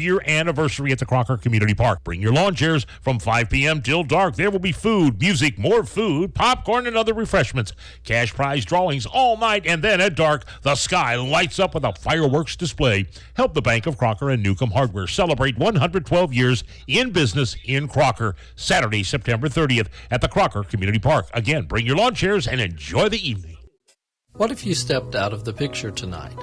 year anniversary at the Crocker Community Park. Bring your lawn chairs from 5 p.m. till dark. There will be food, music, more food, popcorn, and other refreshments. Cash prize drawings all night, and then at dark, the sky lights up with a fireworks display. Help the Bank of Crocker and Newcomb Hardware celebrate 112 years in business in Crocker. Saturday, September 30th at the Crocker Community Park. Again, bring your lawn chairs and enjoy the evening. What if you stepped out of the picture tonight?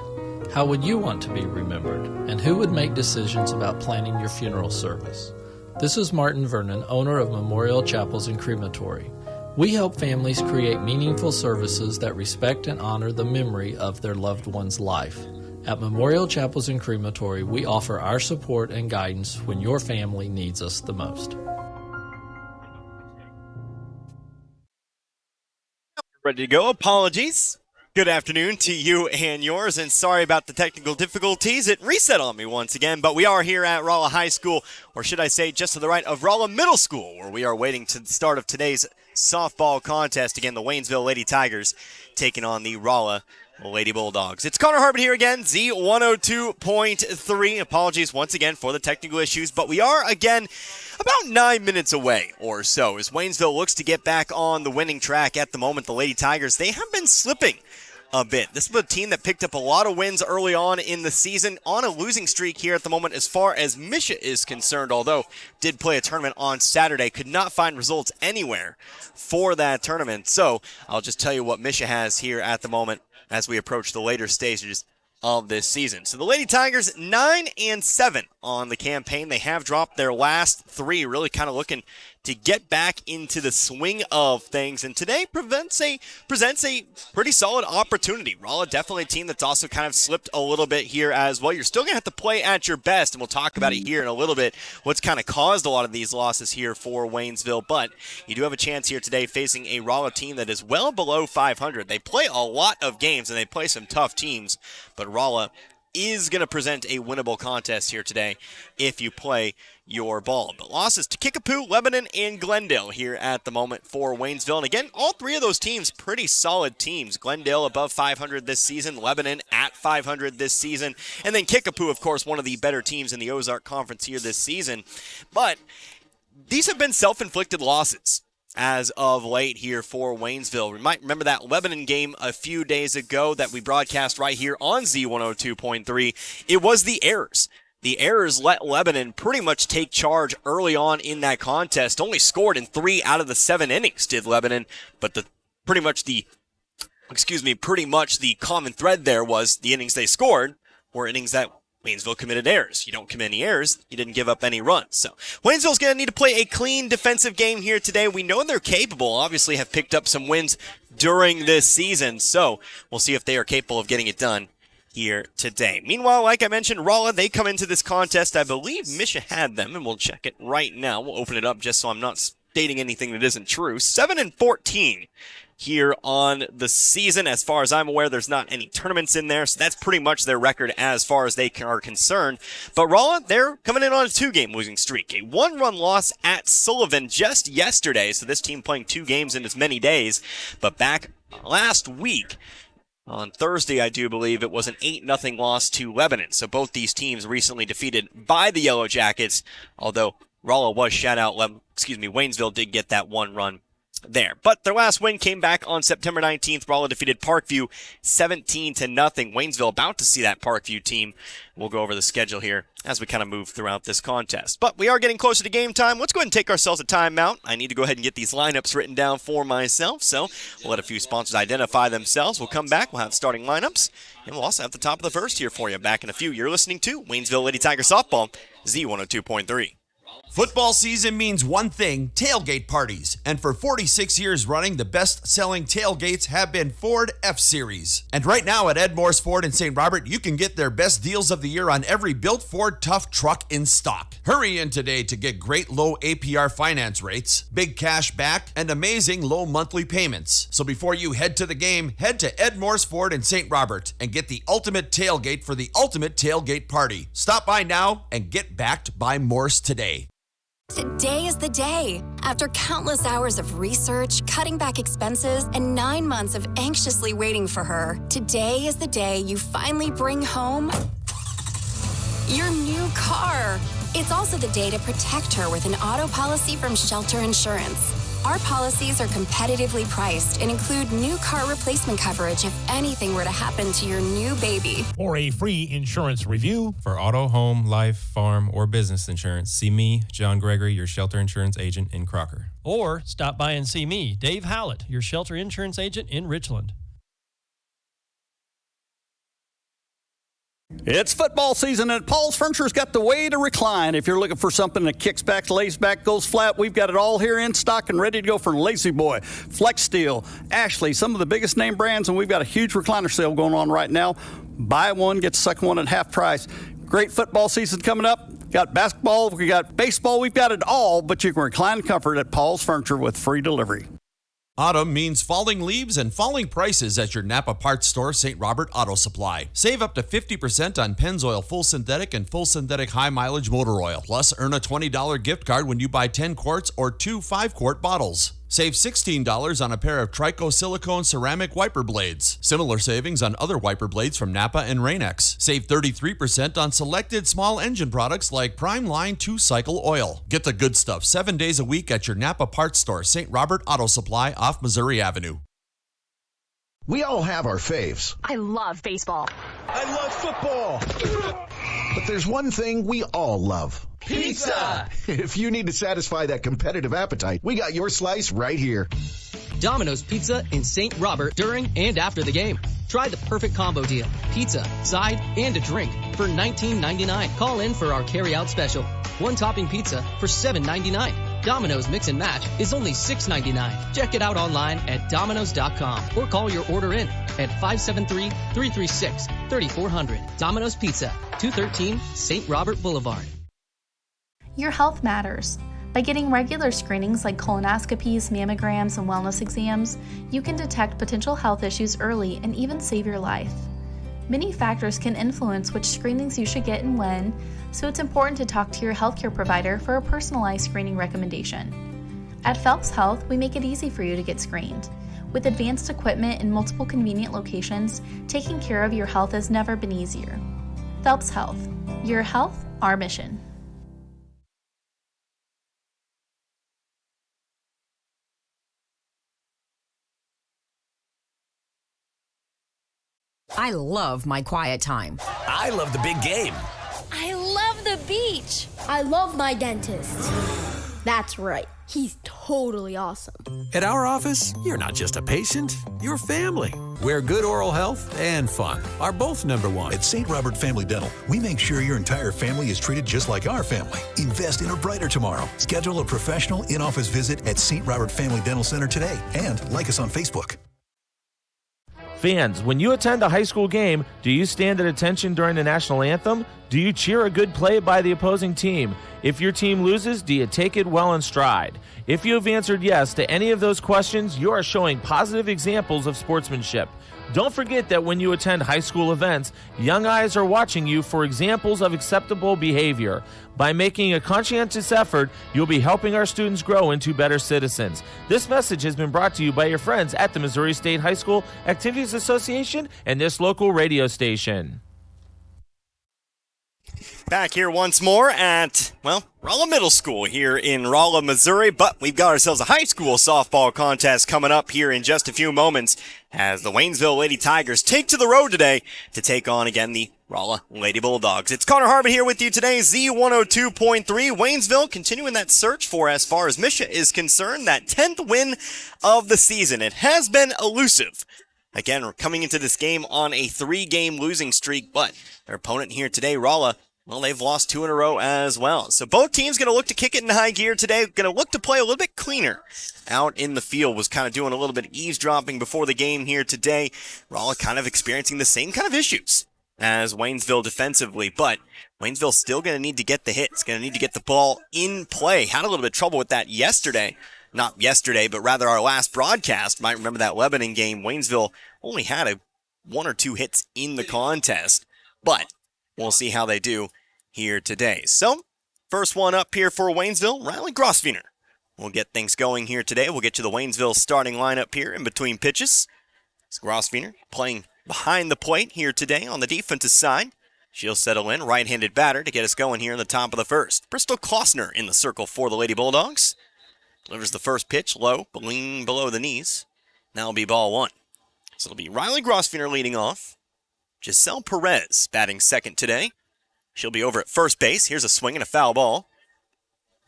How would you want to be remembered? And who would make decisions about planning your funeral service? This is Martin Vernon, owner of Memorial Chapels and Crematory. We help families create meaningful services that respect and honor the memory of their loved one's life. At Memorial Chapels and Crematory, we offer our support and guidance when your family needs us the most. Ready to go. Apologies. Good afternoon to you and yours, and sorry about the technical difficulties. It reset on me once again, but we are here at Rolla High School, or should I say just to the right of Rolla Middle School, where we are waiting to the start of today's softball contest. Again, the Waynesville Lady Tigers taking on the Rolla Lady Bulldogs. It's Connor Harbin here again, Z102.3. Apologies once again for the technical issues, but we are again about 9 minutes away or so as Waynesville looks to get back on the winning track. At the moment, the Lady Tigers, they have been slipping a bit. This is a team that picked up a lot of wins early on in the season, on a losing streak here at the moment as far as Misha is concerned, although did play a tournament on Saturday, could not find results anywhere for that tournament. So I'll just tell you what Misha has here at the moment as we approach the later stages of this season. So the Lady Tigers 9-7 on the campaign. They have dropped their last three, really kind of looking to get back into the swing of things, and today presents a pretty solid opportunity. Rolla definitely a team that's also kind of slipped a little bit here as well. You're still going to have to play at your best, and we'll talk about it here in a little bit, what's kind of caused a lot of these losses here for Waynesville, but you do have a chance here today facing a Rolla team that is well below 500. They play a lot of games, and they play some tough teams, but Rolla is going to present a winnable contest here today if you play your ball. But losses to Kickapoo, Lebanon, and Glendale here at the moment for Waynesville. And again, all three of those teams, pretty solid teams. Glendale above 500 this season, Lebanon at 500 this season, and then Kickapoo, of course, one of the better teams in the Ozark Conference here this season. But these have been self-inflicted losses as of late here for Waynesville. We might remember that Lebanon game a few days ago that we broadcast right here on Z102.3. It was the errors. The errors let Lebanon pretty much take charge early on in that contest. Only scored in 3 out of the 7 innings did Lebanon, but pretty much the common thread there was the innings they scored were innings that Waynesville committed errors. You don't commit any errors, you didn't give up any runs. So Waynesville's going to need to play a clean defensive game here today. We know they're capable, obviously have picked up some wins during this season, so we'll see if they are capable of getting it done here today. Meanwhile, like I mentioned, Rolla, they come into this contest. I believe Misha had them, and we'll check it right now. We'll open it up just so I'm not stating anything that isn't true. 7-14 here on the season. As far as I'm aware, there's not any tournaments in there, so that's pretty much their record as far as they are concerned. But Rolla, they're coming in on a 2-game losing streak. A 1-run loss at Sullivan just yesterday, so this team playing 2 games in as many days. But back last week, on Thursday, I do believe, it was an 8-0 loss to Lebanon. So both these teams recently defeated by the Yellow Jackets, although Rolla was shut out. Waynesville did get that 1 run there. But their last win came back on September 19th. Rolla defeated Parkview 17-0. Waynesville about to see that Parkview team. We'll go over the schedule here as we kind of move throughout this contest. But we are getting closer to game time. Let's go ahead and take ourselves a timeout. I need to go ahead and get these lineups written down for myself. So we'll let a few sponsors identify themselves. We'll come back. We'll have starting lineups. And we'll also have the top of the first here for you. Back in a few. You're listening to Waynesville Lady Tiger Softball, Z102.3. Football season means one thing, tailgate parties. And for 46 years running, the best-selling tailgates have been Ford F-Series. And right now at Ed Moore's Ford in St. Robert, you can get their best deals of the year on every built Ford Tough truck in stock. Hurry in today to get great low APR finance rates, big cash back, and amazing low monthly payments. So before you head to the game, head to Ed Moore's Ford in St. Robert and get the ultimate tailgate for the ultimate tailgate party. Stop by now and get backed by Morse today. Today is the day. After countless hours of research, cutting back expenses, and 9 months of anxiously waiting for her, today is the day you finally bring home your new car. It's also the day to protect her with an auto policy from Shelter Insurance. Our policies are competitively priced and include new car replacement coverage if anything were to happen to your new baby. For a free insurance review, For auto, home, life, farm, or business insurance, see me, John Gregory, your Shelter Insurance agent in Crocker. Or stop by and see me, Dave Howlett, your Shelter Insurance agent in Richland. It's football season, and Paul's Furniture's got the way to recline. If you're looking for something that kicks back, lays back, goes flat, we've got it all here in stock and ready to go from Lazy Boy, Flex Steel, Ashley, some of the biggest name brands, and we've got a huge recliner sale going on right now. Buy one, get the second one at half price. Great football season coming up. Got basketball, we got baseball, we've got it all, but you can recline in comfort at Paul's Furniture with free delivery. Autumn means falling leaves and falling prices at your Napa parts store, St. Robert Auto Supply. Save up to 50% on Pennzoil Full Synthetic and Full Synthetic High Mileage Motor Oil. Plus, earn a $20 gift card when you buy 10 quarts or 2 5-quart bottles. Save $16 on a pair of Trico silicone ceramic wiper blades. Similar savings on other wiper blades from Napa and Rain-X. Save 33% on selected small engine products like Prime Line 2-cycle oil. Get the good stuff 7 days a week at your Napa parts store, St. Robert Auto Supply off Missouri Avenue. We all have our faves. I love baseball. I love football. But there's one thing we all love. Pizza! If you need to satisfy that competitive appetite, we got your slice right here. Domino's Pizza in St. Robert during and after the game. Try the perfect combo deal. Pizza, side, and a drink for $19.99. Call in for our carry-out special. One topping pizza for $7.99. Domino's Mix and Match is only $6.99. Check it out online at Domino's.com or call your order in at 573-336-3400. Domino's Pizza, 213 St. Robert Boulevard. Your health matters. By getting regular screenings like colonoscopies, mammograms, and wellness exams, you can detect potential health issues early and even save your life. Many factors can influence which screenings you should get and when, so it's important to talk to your healthcare provider for a personalized screening recommendation. At Phelps Health, we make it easy for you to get screened. With advanced equipment in multiple convenient locations, taking care of your health has never been easier. Phelps Health. Your health, our mission. I love my quiet time. I love the big game. I love the beach. I love my dentist. That's right. He's totally awesome. At our office, you're not just a patient, you're family. Where good oral health and fun are both number one. At St. Robert Family Dental, we make sure your entire family is treated just like our family. Invest in a brighter tomorrow. Schedule a professional in-office visit at St. Robert Family Dental Center today and like us on Facebook. Fans, when you attend a high school game, do you stand at attention during the national anthem? Do you cheer a good play by the opposing team? If your team loses, do you take it well in stride? If you have answered yes to any of those questions, you are showing positive examples of sportsmanship. Don't forget that when you attend high school events, young eyes are watching you for examples of acceptable behavior. By making a conscientious effort, you'll be helping our students grow into better citizens. This message has been brought to you by your friends at the Missouri State High School Activities Association and this local radio station. Back here once more at, Rolla Middle School here in Rolla, Missouri, but we've got ourselves a high school softball contest coming up here in just a few moments as the Waynesville Lady Tigers take to the road today to take on again the Rolla Lady Bulldogs. It's Connor Harvin here with you today, Z102.3. Waynesville continuing that search for, as far as Misha is concerned, that 10th win of the season. It has been elusive. Again, we're coming into this game on a 3-game losing streak, but their opponent here today, Rolla, well, they've lost 2 in a row as well. So both teams going to look to kick it in high gear today. Going to look to play a little bit cleaner out in the field. Was kind of doing a little bit of eavesdropping before the game here today. Rolla kind of experiencing the same kind of issues as Waynesville defensively, but Waynesville still going to need to get the hits. Going to need to get the ball in play. Had a little bit of trouble with that yesterday. Not yesterday, but rather our last broadcast. Might remember that Lebanon game. Waynesville only had 1 or 2 hits in the contest, but we'll see how they do here today. So, first one up here for Waynesville, Riley Grosviener. We'll get things going here today. We'll get you the Waynesville starting lineup here in between pitches. It's Grosviener playing behind the plate here today on the defensive side. She'll settle in, right-handed batter to get us going here in the top of the first. Bristol Klossner in the circle for the Lady Bulldogs. Delivers the first pitch low, lean below the knees. That'll be ball one. So it'll be Riley Grosvenor leading off. Giselle Perez batting second today. She'll be over at first base. Here's a swing and a foul ball.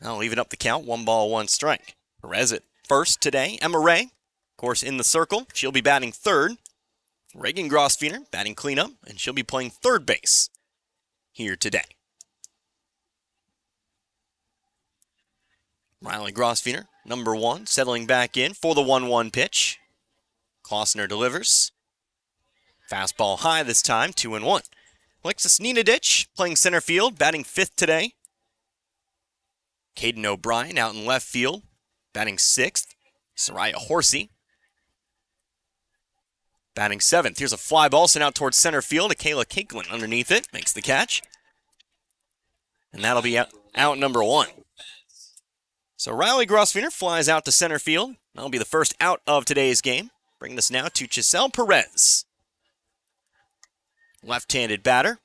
That'll even up the count. 1 ball, 1 strike. Perez at first today. Emma Ray, of course, in the circle. She'll be batting third. Reagan Grosvenor batting cleanup, and she'll be playing third base here today. Riley Grosvenor, number 1, settling back in for the 1-1 pitch. Klossner delivers. Fastball high this time, 2-1. Alexis Nenadich playing center field, batting fifth today. Caden O'Brien out in left field, batting sixth. Soraya Horsey batting seventh. Here's a fly ball sent out towards center field. Kayla Kinklin underneath it, makes the catch. And that'll be out number 1. So Riley Grosvenor flies out to center field. That'll be the first out of today's game. Bring this now to Giselle Perez. Left-handed batter.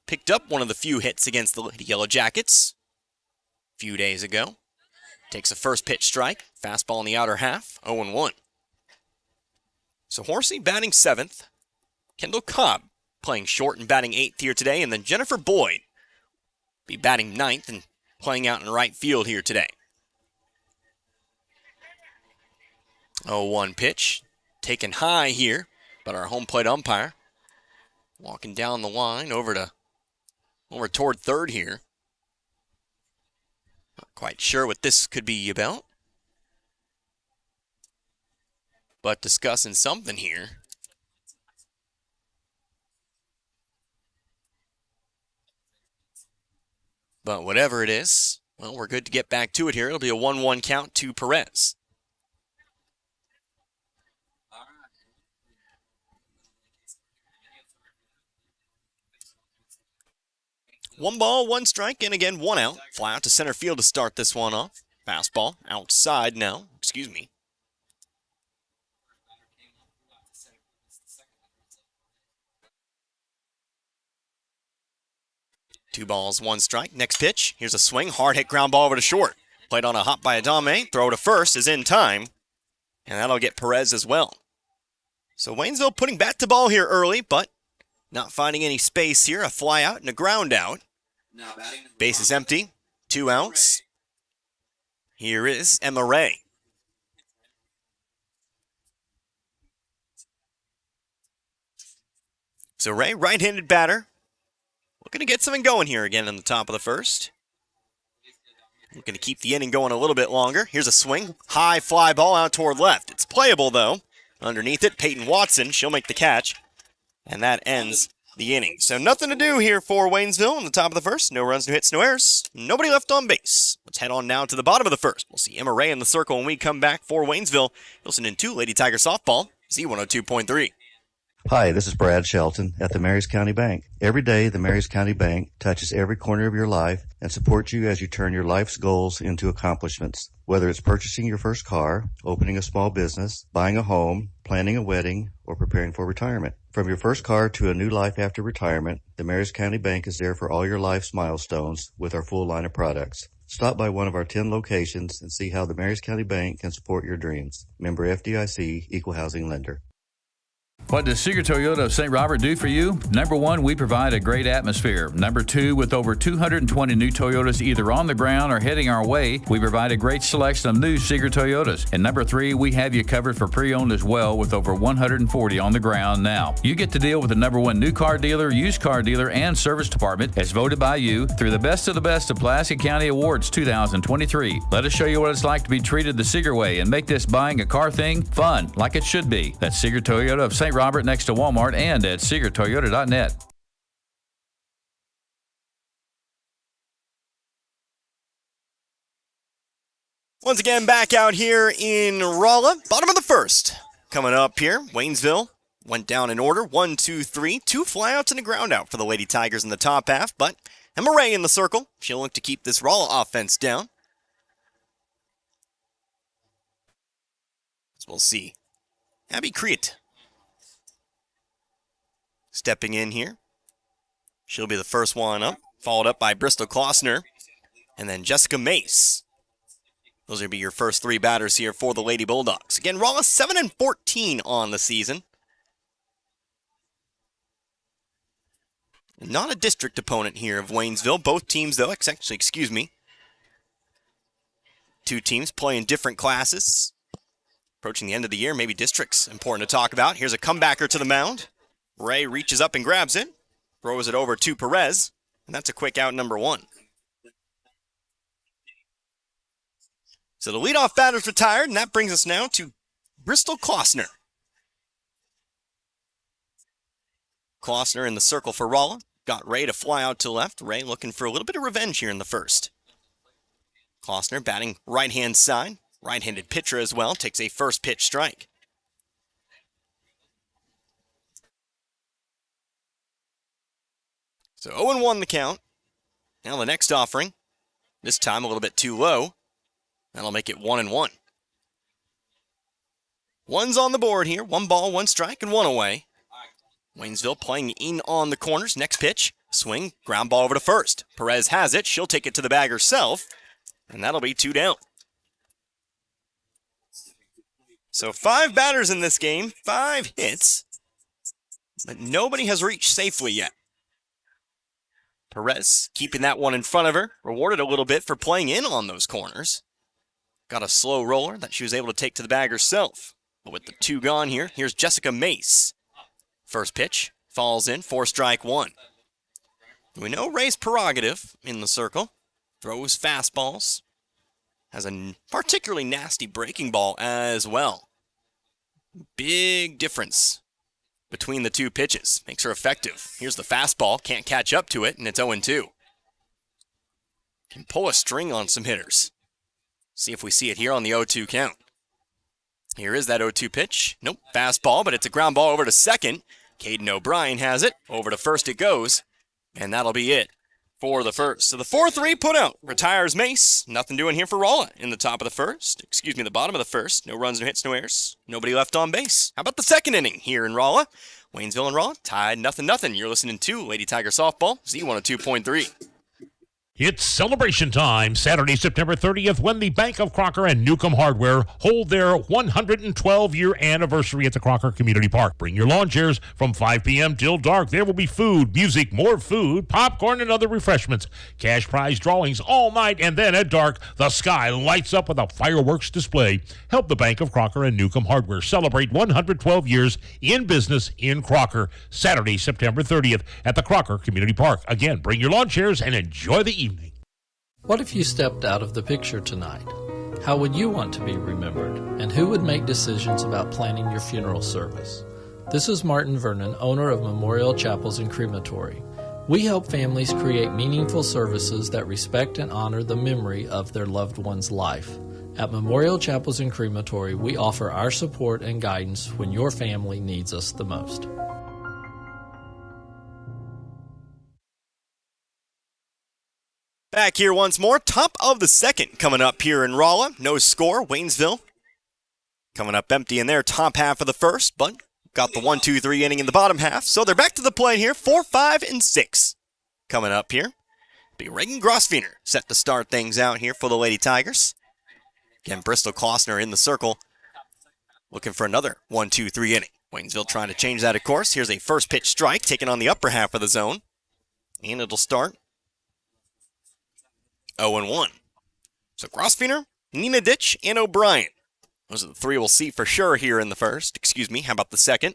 Picked up one of the few hits against the Lady Yellow Jackets a few days ago. Takes a first pitch strike. Fastball in the outer half. 0-1. So Horsey batting 7th. Kendall Cobb playing short and batting 8th here today. And then Jennifer Boyd be batting 9th and playing out in right field here today. 0-1 pitch. Taken high here, but our home plate umpire walking down the line over toward third here. Not quite sure what this could be about, but discussing something here. But whatever it is, well, we're good to get back to it here. It'll be a 1-1 count to Perez. One ball, 1 strike, and again, 1 out. Fly out to center field to start this one off. Fastball outside now. Excuse me. Two balls, 1 strike. Next pitch. Here's a swing. Hard hit ground ball over to short. Played on a hop by Adame. Throw to first is in time. And that'll get Perez as well. So Waynesville putting bat to ball here early, but not finding any space here. A fly out and a ground out. Base is empty. 2 outs. Here is Emma Ray. So Ray, right-handed batter. Looking to get something going here again in the top of the first. Looking to keep the inning going a little bit longer. Here's a swing. High fly ball out toward left. It's playable, though. Underneath it, Peyton Watson. She'll make the catch. And that ends the inning. So nothing to do here for Waynesville in the top of the first. No runs, no hits, no errors. Nobody left on base. Let's head on now to the bottom of the first. We'll see Emma Ray in the circle when we come back for Waynesville. You're listening to Lady Tiger Softball, Z102.3. Hi, this is Brad Shelton at the Marys County Bank. Every day, the Marys County Bank touches every corner of your life and supports you as you turn your life's goals into accomplishments. Whether it's purchasing your first car, opening a small business, buying a home, planning a wedding, or preparing for retirement. From your first car to a new life after retirement, the Marys County Bank is there for all your life's milestones with our full line of products. Stop by one of our 10 locations and see how the Marys County Bank can support your dreams. Member FDIC, Equal Housing Lender. What does Seeger Toyota of St. Robert do for you? Number 1, we provide a great atmosphere. Number 2, with over 220 new Toyotas either on the ground or heading our way, we provide a great selection of new Seeger Toyotas. And number 3, we have you covered for pre-owned as well with over 140 on the ground now. You get to deal with the number 1 new car dealer, used car dealer, and service department as voted by you through the best of Pulaski County Awards 2023. Let us show you what it's like to be treated the Seeger way and make this buying a car thing fun like it should be. That's Seeger Toyota of St. Robert next to Walmart and at SeegerToyota.net. Once again, back out here in Rolla. Bottom of the first. Coming up here, Waynesville went down in order. 1, 2, 3. 2 flyouts and a ground out for the Lady Tigers in the top half, but Emma Ray in the circle. She'll look to keep this Rolla offense down. As we'll see. Abby Creet stepping in here. She'll be the first one up, followed up by Bristol Klossner, and then Jessica Mace. Those will be your first three batters here for the Lady Bulldogs. Again, Rolla 7-14 on the season. Not a district opponent here of Waynesville. Both teams, though, two teams play in different classes. Approaching the end of the year, maybe districts important to talk about. Here's a comebacker to the mound. Ray reaches up and grabs it, throws it over to Perez, and that's a quick out number one. So the leadoff batter's retired, and that brings us now to Bristol Klossner. Klossner in the circle for Rolla. Got Ray to fly out to left. Ray looking for a little bit of revenge here in the first. Klossner batting right-hand side. Right-handed pitcher as well. Takes a first pitch strike. So 0-1 the count. Now the next offering. This time a little bit too low. That'll make it 1-1. One's on the board here. 1 ball, 1 strike, and 1 away. Waynesville playing in on the corners. Next pitch. Swing. Ground ball over to first. Perez has it. She'll take it to the bag herself. And that'll be 2 down. So 5 batters in this game. 5 hits. But nobody has reached safely yet. Perez keeping that one in front of her. Rewarded a little bit for playing in on those corners. Got a slow roller that she was able to take to the bag herself. But with the 2 gone here, here's Jessica Mace. First pitch, falls in, 4 strike 1. We know Ray's prerogative in the circle. Throws fastballs. Has a particularly nasty breaking ball as well. Big difference between the 2 pitches. Makes her effective. Here's the fastball, can't catch up to it, and it's 0-2. Can pull a string on some hitters. See if we see it here on the 0-2 count. Here is that 0-2 pitch. Nope, fastball, but it's a ground ball over to second. Caden O'Brien has it. Over to first it goes. And that'll be it for the first. So the 4-3 put out. Retires Mace. Nothing doing here for Rolla in the top of the first. The bottom of the first. No runs, no hits, no errors. Nobody left on base. How about the second inning here in Rolla? Waynesville and Rolla tied 0-0. You're listening to Lady Tiger Softball, Z102.3. It's celebration time, Saturday, September 30th, when the Bank of Crocker and Newcomb Hardware hold their 112-year anniversary at the Crocker Community Park. Bring your lawn chairs from 5 p.m. till dark. There will be food, music, more food, popcorn, and other refreshments. Cash prize drawings all night, and then at dark, the sky lights up with a fireworks display. Help the Bank of Crocker and Newcomb Hardware celebrate 112 years in business in Crocker. Saturday, September 30th at the Crocker Community Park. Again, bring your lawn chairs and enjoy the evening. What if you stepped out of the picture tonight? How would you want to be remembered? And who would make decisions about planning your funeral service? This is Martin Vernon, owner of Memorial Chapels and Crematory. We help families create meaningful services that respect and honor the memory of their loved one's life. At Memorial Chapels and Crematory, we offer our support and guidance when your family needs us the most. Back here once more, top of the second coming up here in Rolla. No score, Waynesville coming up empty in their top half of the first, but got the 1-2-3 inning in the bottom half. So they're back to the plate here, 4, 5, and 6 coming up here. Be Reagan Grosfener set to start things out here for the Lady Tigers. Again, Bristol Klossner in the circle, looking for another 1-2-3 inning. Waynesville trying to change that, of course. Here's a first pitch strike taken on the upper half of the zone, and it'll start 0-1. So Grosfener, Nina Ditch, and O'Brien. Those are the 3 we'll see for sure here in the first. How about the second?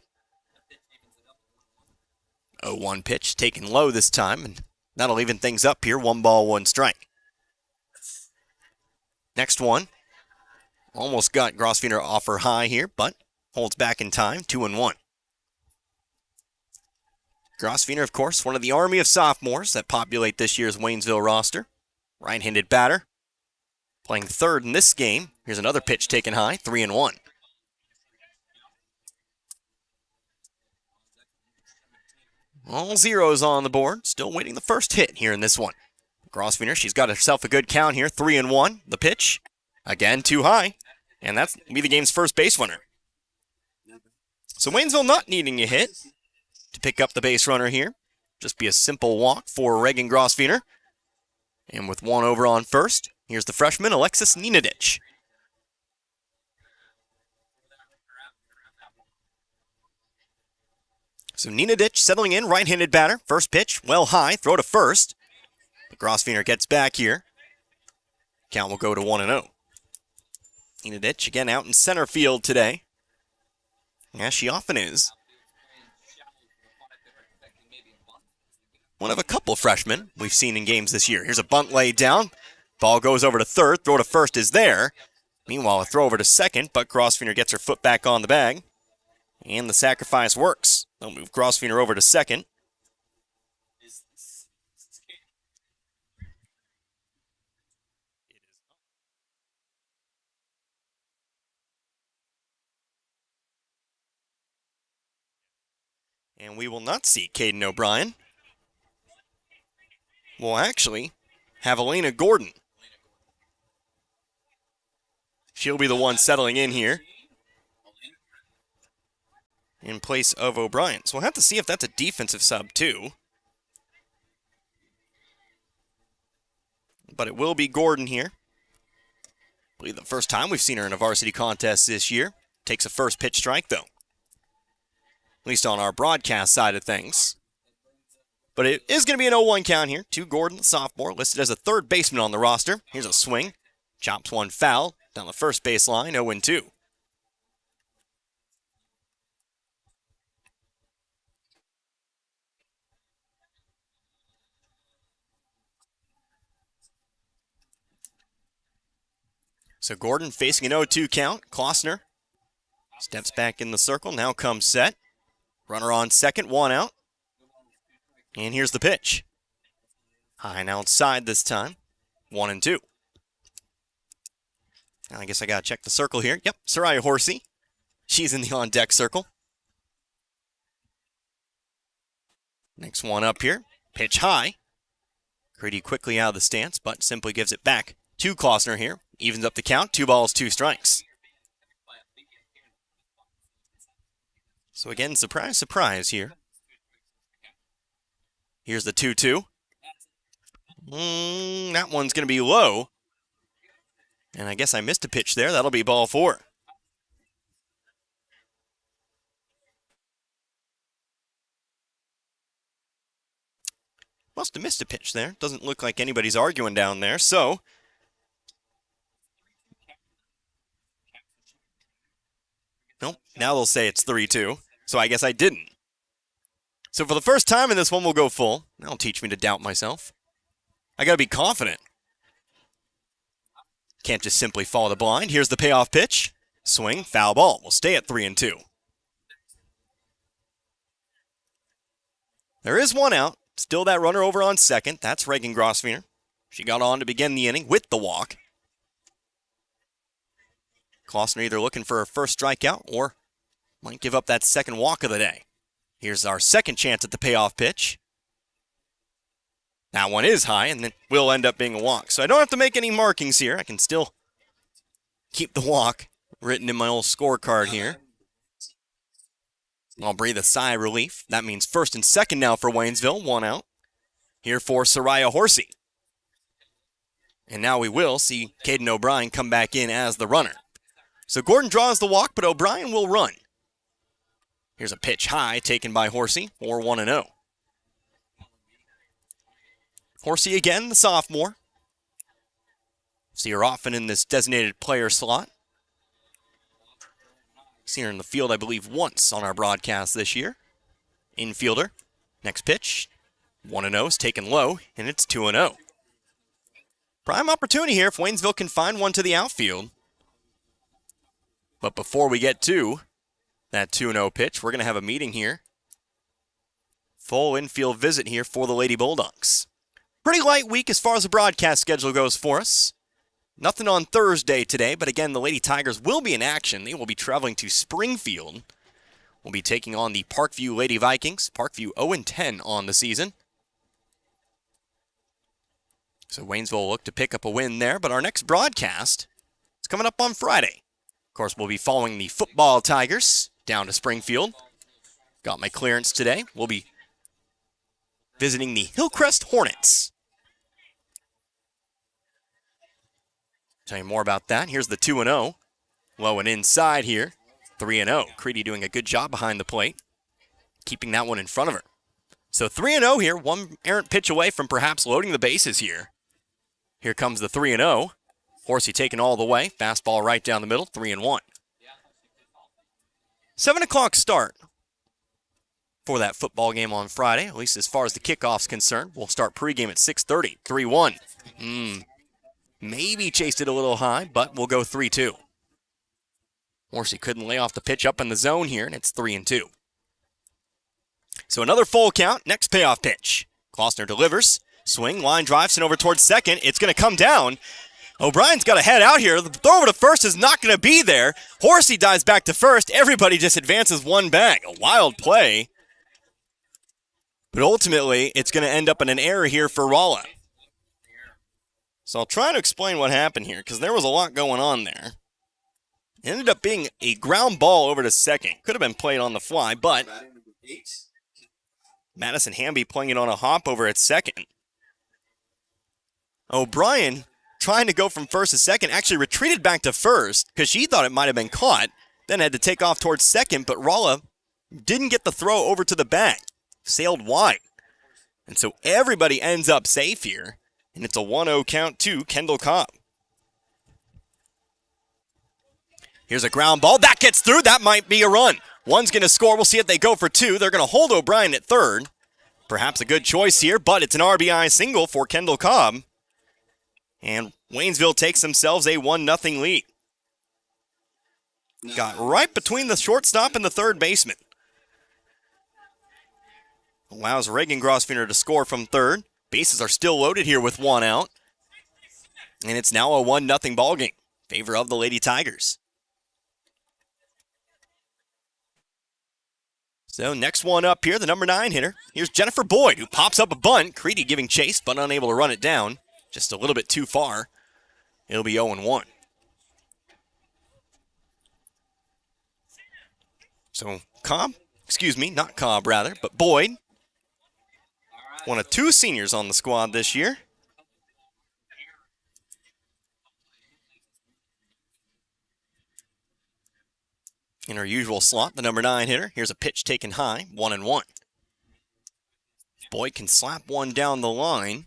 0-1 pitch, taken low this time, and that'll even things up here. 1 ball, 1 strike. Next one. Almost got Grosfener off her high here, but holds back in time. 2-1. Grosfener, of course, one of the army of sophomores that populate this year's Waynesville roster. Right-handed batter. Playing third in this game. Here's another pitch taken high. 3-1. All zeros on the board. Still waiting the first hit here in this one. Grosfener, she's got herself a good count here. 3-1. The pitch. Again, too high. And that's be the game's first base runner. So Waynesville not needing a hit to pick up the base runner here. Just be a simple walk for Reagan Grosvenor. And with one over on first, here's the freshman, Alexis Ninadic. So Ninadic settling in, right-handed batter. First pitch, well high, throw to first. But Grosvenor gets back here. Count will go to 1-0. Ninadic again out in center field today. As she often is. One of a couple freshmen we've seen in games this year. Here's a bunt laid down. Ball goes over to third. Throw to first is there. Meanwhile, a throw over to second, but Grosvenor gets her foot back on the bag. And the sacrifice works. They'll move Grosvenor over to second. And we will not see Caden O'Brien. We'll actually have Elena Gordon. She'll be the one settling in here in place of O'Brien. So we'll have to see if that's a defensive sub too. But it will be Gordon here. I believe the first time we've seen her in a varsity contest this year. Takes a first pitch strike though. At least on our broadcast side of things. But it is going to be an 0-1 count here to Gordon, the sophomore, listed as a third baseman on the roster. Here's a swing. Chops one foul down the first baseline, 0-2. So Gordon facing an 0-2 count. Klossner steps back in the circle, now comes set. Runner on second, one out. And here's the pitch. High and outside this time. 1-2. Now I guess I got to check the circle here. Yep, Soraya Horsey. She's in the on-deck circle. Next one up here. Pitch high. Grady quickly out of the stance, but simply gives it back to Klossner here. Evens up the count. 2 balls, 2 strikes. So again, surprise, surprise here. Here's the 2-2. That one's going to be low. And I guess I missed a pitch there. That'll be ball 4. Must have missed a pitch there. Doesn't look like anybody's arguing down there. So nope. Now they'll say it's 3-2. So I guess I didn't. So for the first time in this one, we'll go full. That'll teach me to doubt myself. I got to be confident. Can't just simply follow the blind. Here's the payoff pitch. Swing, foul ball. We'll stay at 3-2. There is one out. Still that runner over on second. That's Reagan Grosvenor. She got on to begin the inning with the walk. Klossner either looking for her first strikeout or might give up that second walk of the day. Here's our second chance at the payoff pitch. That one is high and then will end up being a walk. So I don't have to make any markings here. I can still keep the walk written in my old scorecard here. I'll breathe a sigh of relief. That means first and second now for Waynesville. One out. Here for Soraya Horsey. And now we will see Caden O'Brien come back in as the runner. So Gordon draws the walk, but O'Brien will run. Here's a pitch high taken by Horsey for 1-0. Horsey again, the sophomore. See her often in this designated player slot. Seen her in the field, I believe, once on our broadcast this year. Infielder. Next pitch. 1-0 is taken low, and it's 2-0. Prime opportunity here if Waynesville can find one to the outfield. But before we get to that 2-0 pitch, we're going to have a meeting here. Full infield visit here for the Lady Bulldogs. Pretty light week as far as the broadcast schedule goes for us. Nothing on Thursday today, but again, the Lady Tigers will be in action. They will be traveling to Springfield. We'll be taking on the Parkview Lady Vikings. Parkview 0-10 on the season. So Waynesville will look to pick up a win there, but our next broadcast is coming up on Friday. Of course, we'll be following the football Tigers down to Springfield. Got my clearance today. We'll be visiting the Hillcrest Hornets. Tell you more about that. Here's the 2-0. Low and inside here. 3-0. Creedy doing a good job behind the plate, keeping that one in front of her. So 3-0 here. One errant pitch away from perhaps loading the bases here. Here comes the 3-0. Horsey taken all the way. Fastball right down the middle. 3-1. 7 o'clock start for that football game on Friday, at least as far as the kickoff's concerned. We'll start pregame at 6:30. 3-1. Maybe chased it a little high, but we'll go 3-2. Horsey couldn't lay off the pitch up in the zone here, and it's 3-2. So another full count. Next payoff pitch. Klossner delivers. Swing, line drive, sent over towards second. It's going to come down. O'Brien's got to head out here. The throw over to first is not going to be there. Horsey dives back to first. Everybody just advances one bag. A wild play. But ultimately, it's going to end up in an error here for Rolla. So I'll try to explain what happened here, because there was a lot going on there. It ended up being a ground ball over to second. Could have been played on the fly, but Madison Hamby playing it on a hop over at second. O'Brien, trying to go from first to second, actually retreated back to first because she thought it might have been caught, then had to take off towards second, but Rolla didn't get the throw over to the bag. Sailed wide. And so everybody ends up safe here, and it's a 1-0 count to Kendall Cobb. Here's a ground ball. That gets through. That might be a run. One's going to score. We'll see if they go for two. They're going to hold O'Brien at third. Perhaps a good choice here, but it's an RBI single for Kendall Cobb. And Waynesville takes themselves a 1-0 lead. Got right between the shortstop and the third baseman. Allows Reagan Grosvenor to score from third. Bases are still loaded here with one out. And it's now a 1-0 ball game in favor of the Lady Tigers. So next one up here, the number 9 hitter. Here's Jennifer Boyd, who pops up a bunt. Creedy giving chase, but unable to run it down. Just a little bit too far. It'll be 0-1. So not Cobb rather, but Boyd. One of 2 seniors on the squad this year. In her usual slot, the number 9 hitter. Here's a pitch taken high, 1-1. Boyd can slap one down the line,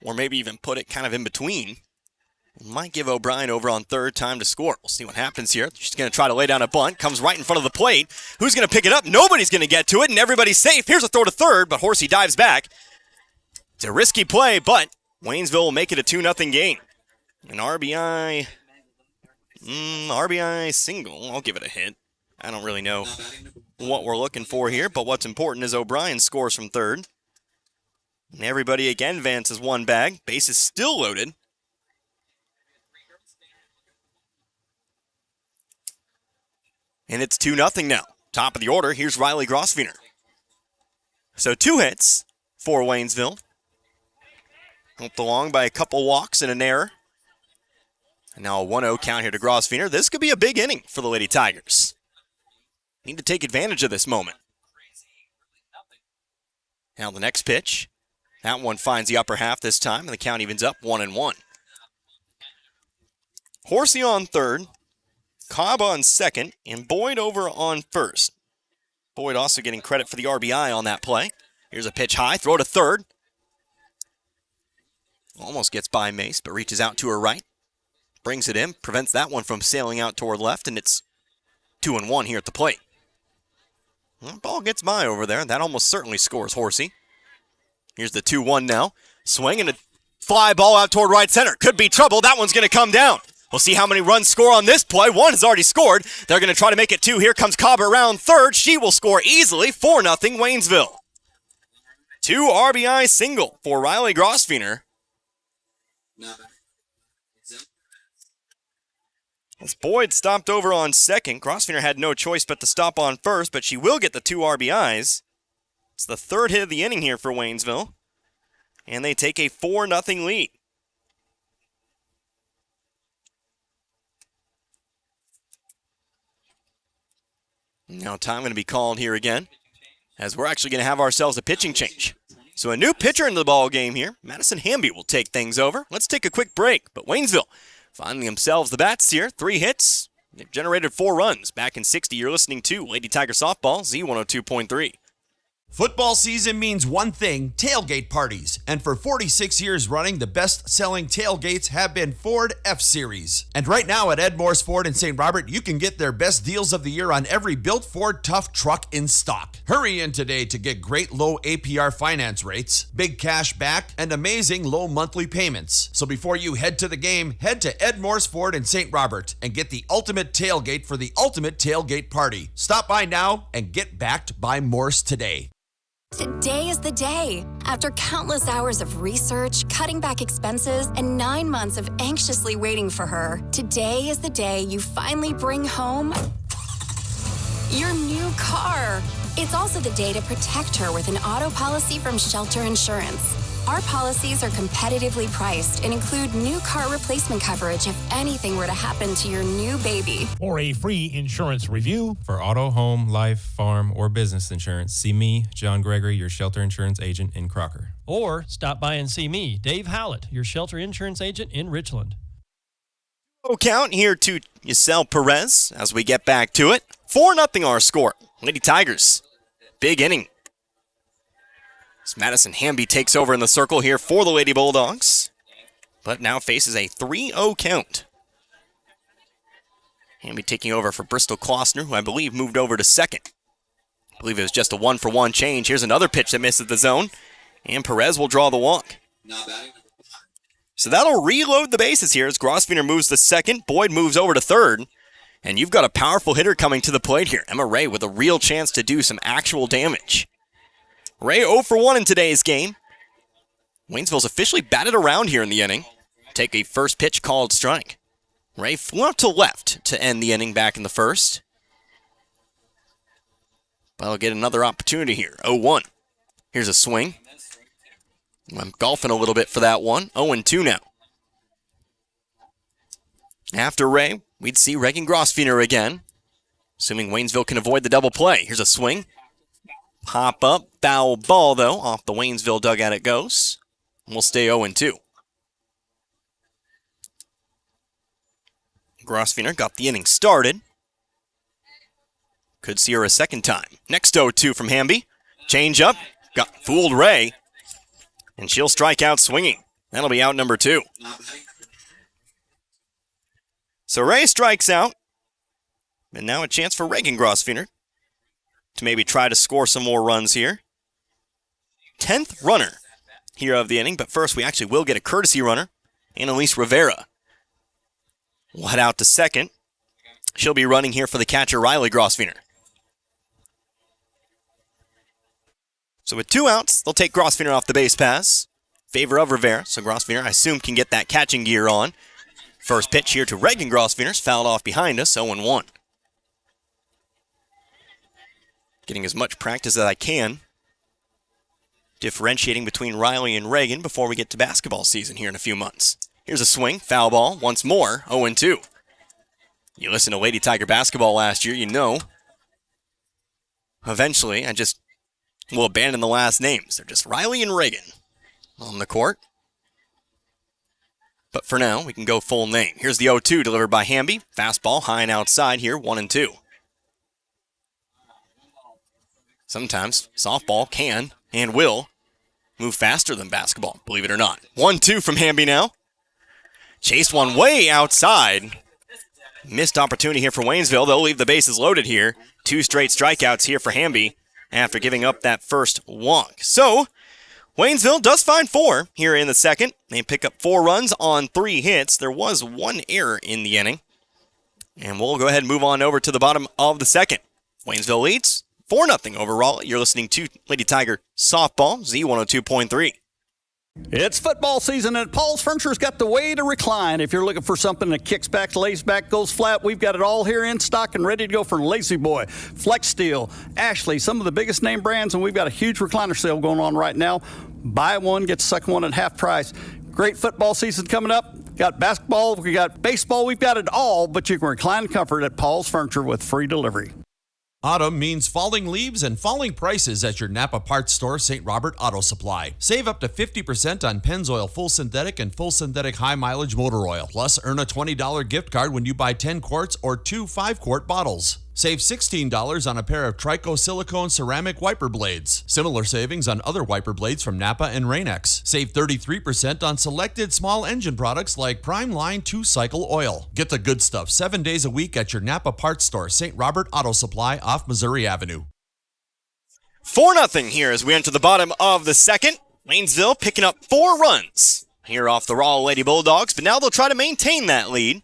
or maybe even put it kind of in between. Might give O'Brien over on third, time to score. We'll see what happens here. She's going to try to lay down a bunt. Comes right in front of the plate. Who's going to pick it up? Nobody's going to get to it, and everybody's safe. Here's a throw to third, but Horsey dives back. It's a risky play, but Waynesville will make it a 2-0 game. An RBI single. I'll give it a hit. I don't really know what we're looking for here, but what's important is O'Brien scores from third. And everybody again advances one bag. Base is still loaded. And it's 2-0 now. Top of the order, here's Riley Grosvenor. So 2 hits for Waynesville. Helped along by a couple walks and an error. And now a 1-0 count here to Grosvenor. This could be a big inning for the Lady Tigers. Need to take advantage of this moment. Now the next pitch. That one finds the upper half this time, and the count evens up 1-1. Horsey on third. Cobb on second, and Boyd over on first. Boyd also getting credit for the RBI on that play. Here's a pitch high, throw to third. Almost gets by Mace, but reaches out to her right. Brings it in, prevents that one from sailing out toward left, and it's 2-1 here at the plate. Well, ball gets by over there. That almost certainly scores Horsey. Here's the 2-1 now. Swing and a fly ball out toward right center. Could be trouble. That one's going to come down. We'll see how many runs score on this play. One has already scored. They're going to try to make it 2. Here comes Cobb around third. She will score easily. 4-0 Waynesville. 2 RBI single for Riley Grosvenor. As Boyd stopped over on second, Grosvenor had no choice but to stop on first, but she will get the 2 RBIs. It's the third hit of the inning here for Waynesville. And they take a 4-0 lead. Now time going to be called here again. as we're actually going to have ourselves a pitching change. So a new pitcher into the ball game here. Madison Hamby will take things over. Let's take a quick break. But Waynesville finding themselves the bats here. 3 hits. They've generated 4 runs. Back in 60, you're listening to Lady Tiger Softball, Z102.3. Football season means one thing, tailgate parties. And for 46 years running, the best-selling tailgates have been Ford F-Series. And right now at Ed Moore's Ford in St. Robert, you can get their best deals of the year on every built Ford Tough truck in stock. Hurry in today to get great low APR finance rates, big cash back, and amazing low monthly payments. So before you head to the game, head to Ed Moore's Ford in St. Robert and get the ultimate tailgate for the ultimate tailgate party. Stop by now and get backed by Morse today. Today is the day. After countless hours of research, cutting back expenses, and 9 months of anxiously waiting for her, today is the day you finally bring home your new car. It's also the day to protect her with an auto policy from Shelter Insurance. Our policies are competitively priced and include new car replacement coverage if anything were to happen to your new baby. For a free insurance review, For auto, home, life, farm, or business insurance, see me, John Gregory, your shelter insurance agent in Crocker. Or stop by and see me, Dave Hallett, your shelter insurance agent in Richland. Count here to Yusel Perez as we get back to it. 4-0 our score. Lady Tigers, big inning. As Madison Hamby takes over in the circle here for the Lady Bulldogs, but now faces a 3-0 count. Hamby taking over for Bristol Klossner, who I believe moved over to second. I believe it was just a 1-for-1 change. Here's another pitch that misses the zone, and Perez will draw the walk. So that'll reload the bases here as Grosvenor moves to second, Boyd moves over to third, and you've got a powerful hitter coming to the plate here. Emma Ray with a real chance to do some actual damage. Ray 0-for-1 in today's game. Waynesville's officially batted around here in the inning. Take a first pitch called strike. Ray flew out to left to end the inning back in the first. But I'll get another opportunity here. 0-1. Here's a swing. I'm golfing a little bit for that one. 0-2 now. After Ray, we'd see Reagan Grosvenor again. Assuming Waynesville can avoid the double play. Here's a swing. Pop up, foul ball though, off the Waynesville dugout it goes. We'll stay 0-2. Grosvenor got the inning started. Could see her a second time. Next 0-2 from Hamby. Change up, got fooled Ray. And she'll strike out swinging. That'll be out number 2. So Ray strikes out. And now a chance for Reagan Grosvenor to maybe try to score some more runs here. 10th runner here of the inning, but first we actually will get a courtesy runner. Annalise Rivera will head out to second. She'll be running here for the catcher, Riley Grosvenor. So with 2 outs, they'll take Grosvenor off the base pass. Favor of Rivera, so Grosvenor, I assume, can get that catching gear on. First pitch here to Reagan Grosvenor's fouled off behind us, 0-1. Getting as much practice as I can, differentiating between Riley and Reagan before we get to basketball season here in a few months. Here's a swing, foul ball, once more, 0-2. You listen to Lady Tiger basketball last year, you know. Eventually, I just will abandon the last names. They're just Riley and Reagan on the court. But for now, we can go full name. Here's the 0-2 delivered by Hamby. Fastball high and outside here, 1-2. Sometimes softball can and will move faster than basketball, believe it or not. 1-2 from Hamby now. Chased one way outside. Missed opportunity here for Waynesville. They'll leave the bases loaded here. 2 straight strikeouts here for Hamby after giving up that first walk. So, Waynesville does find 4 here in the second. They pick up 4 runs on 3 hits. There was 1 error in the inning. And we'll go ahead and move on over to the bottom of the second. Waynesville leads 4-0 over Rolla. You're listening to Lady Tiger Softball, Z102.3. It's football season, and Paul's Furniture's got the way to recline. If you're looking for something that kicks back, lays back, goes flat, we've got it all here in stock and ready to go for Lazy Boy, Flex Steel, Ashley, some of the biggest name brands, and we've got a huge recliner sale going on right now. Buy one, get the second one at half price. Great football season coming up. Got basketball, we got baseball, we've got it all, but you can recline in comfort at Paul's Furniture with free delivery. Autumn means falling leaves and falling prices at your Napa parts store, St. Robert Auto Supply. Save up to 50% on Pennzoil Full Synthetic and Full Synthetic High Mileage Motor Oil. Plus, earn a $20 gift card when you buy 10 quarts or 2 5-quart bottles. Save $16 on a pair of Trico silicone ceramic wiper blades. Similar savings on other wiper blades from Napa and Rain-X. Save 33% on selected small engine products like Prime Line 2-cycle oil. Get the good stuff 7 days a week at your Napa parts store, St. Robert Auto Supply off Missouri Avenue. 4-0 here as we enter the bottom of the second. Waynesville picking up 4 runs here off the Rolla Lady Bulldogs, but now they'll try to maintain that lead.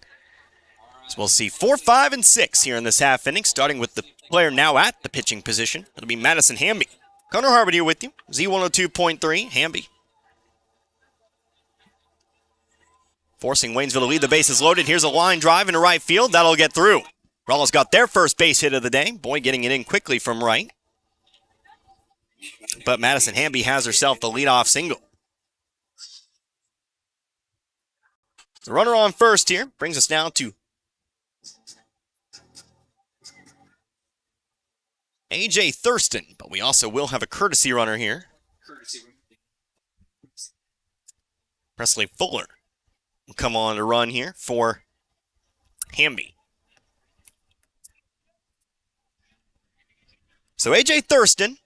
So we'll see 4, 5, and 6 here in this half inning, starting with the player now at the pitching position. It'll be Madison Hamby. Connor Harvard here with you. Z102.3, Hamby. Forcing Waynesville to lead the bases loaded. Here's a line drive into right field. That'll get through. Rolla's got their first base hit of the day. Boy, getting it in quickly from right. But Madison Hamby has herself the leadoff single. The runner on first here brings us down to A.J. Thurston, but we also will have a courtesy runner here. Presley Fuller will come on to run here for Hamby. So A.J. Thurston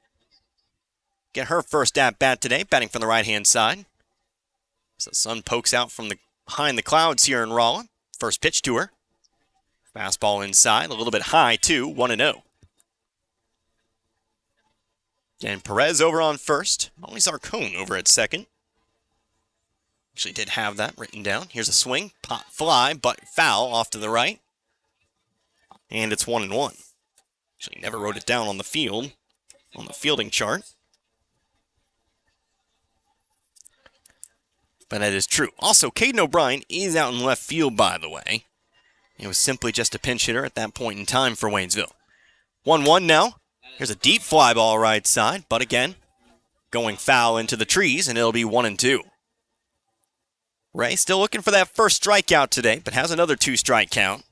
get her first at-bat today, batting from the right-hand side. So the sun pokes out from behind the clouds here in Rolla. First pitch to her. Fastball inside, a little bit high too, 1-0. And Perez over on first. Molly Zarcone over at second. Actually did have that written down. Here's a swing. Pop fly, but foul off to the right. And it's 1-1. Actually never wrote it down on the field, on the fielding chart. But that is true. Also, Caden O'Brien is out in left field, by the way. It was simply just a pinch hitter at that point in time for Waynesville. 1-1 now. Here's a deep fly ball right side, but again, going foul into the trees, and it'll be 1-2. Ray still looking for that first strikeout today, but has another 2-strike count.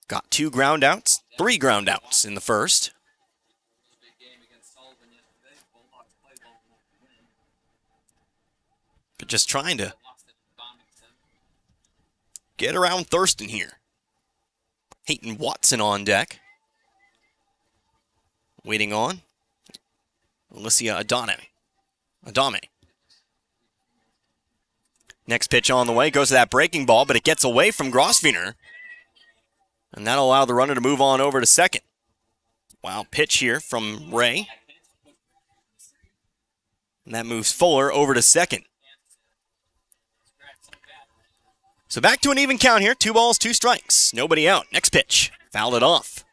Got 2 groundouts, 3 groundouts in the first. But just trying to get around Thurston here. Hayton Watson on deck. Waiting on Alicia Adame. Next pitch on the way, goes to that breaking ball, but it gets away from Grosvenor. And that'll allow the runner to move on over to second. Wow, pitch here from Ray. And that moves Fuller over to second. So back to an even count here. 2 balls, 2 strikes. Nobody out. Next pitch. Fouled it off.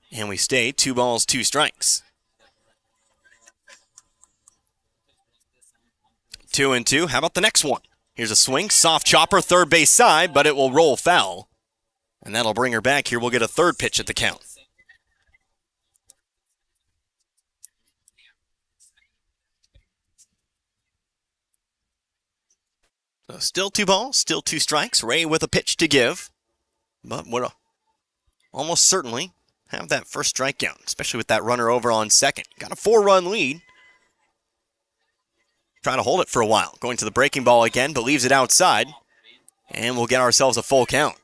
And we stay 2 balls, 2 strikes. 2-2. How about the next one? Here's a swing. Soft chopper, third base side, but it will roll foul. And that'll bring her back here. We'll get a third pitch at the count. So still 2 balls, still 2 strikes. Ray with a pitch to give. But would almost certainly have that first strikeout, especially with that runner over on second. Got a 4-run lead. Trying to hold it for a while. Going to the breaking ball again, but leaves it outside. And we'll get ourselves a full count.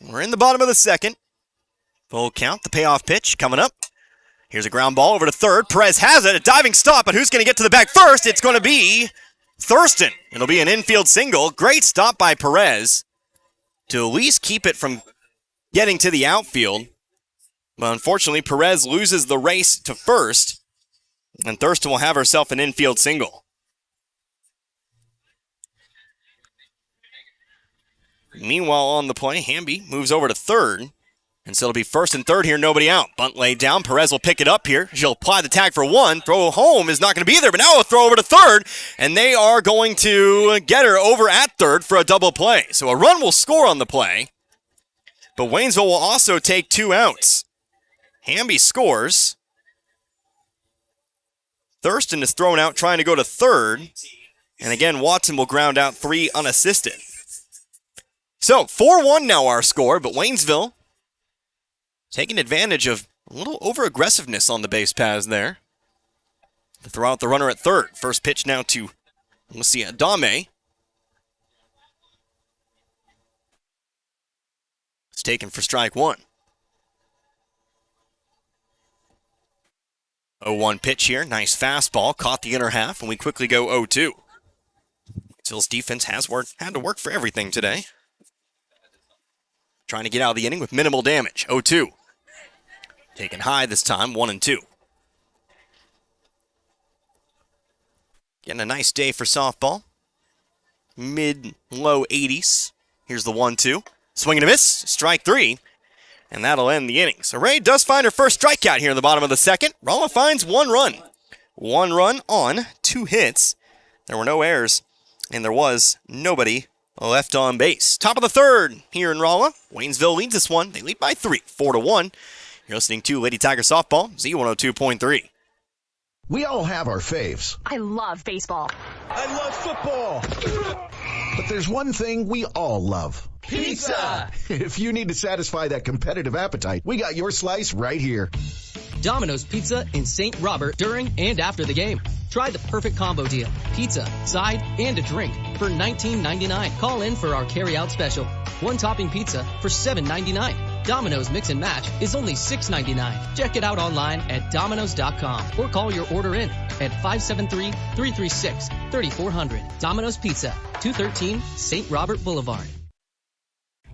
We're in the bottom of the second. Full count, the payoff pitch coming up. Here's a ground ball over to third. Perez has it, a diving stop, but who's going to get to the bag first? It's going to be Thurston. It'll be an infield single. Great stop by Perez to at least keep it from getting to the outfield. But unfortunately, Perez loses the race to first, and Thurston will have herself an infield single. Meanwhile, on the play, Hamby moves over to third. And so it'll be first and third here, nobody out. Bunt laid down. Perez will pick it up here. She'll apply the tag for 1. Throw home is not going to be there, but now a throw over to third. And they are going to get her over at third for a double play. So a run will score on the play. But Waynesville will also take 2 outs. Hamby scores. Thurston is thrown out trying to go to third. And again, Watson will ground out 3 unassisted. So 4-1 now our score, but Waynesville taking advantage of a little over-aggressiveness on the base paths there. To throw out the runner at third. First pitch now to, let's see, Adame. It's taken for strike 1. 0-1 pitch here. Nice fastball. Caught the inner half, and we quickly go 0-2. Waynesville's defense has had to work for everything today. Trying to get out of the inning with minimal damage. 0-2. Taken high this time, 1-2. Getting a nice day for softball. Mid-low 80s. Here's the 1-2. Swing and a miss. Strike 3. And that'll end the inning. So Ray does find her first strikeout here in the bottom of the second. Rolla finds 1 run. 1 run on 2 hits. There were no errors. And there was nobody left on base. Top of the third here in Rolla. Waynesville leads this one. They lead by 3. 4-1. You're listening to Lady Tiger Softball, Z102.3. We all have our faves. I love baseball. I love football. But there's one thing we all love. Pizza! If you need to satisfy that competitive appetite, we got your slice right here. Domino's Pizza in St. Robert during and after the game. Try the perfect combo deal. Pizza, side, and a drink for $19.99. Call in for our carry-out special. 1 topping pizza for $7.99. Domino's Mix and Match is only $6.99. Check it out online at Domino's.com or call your order in at 573-336-3400. Domino's Pizza, 213 St. Robert Boulevard.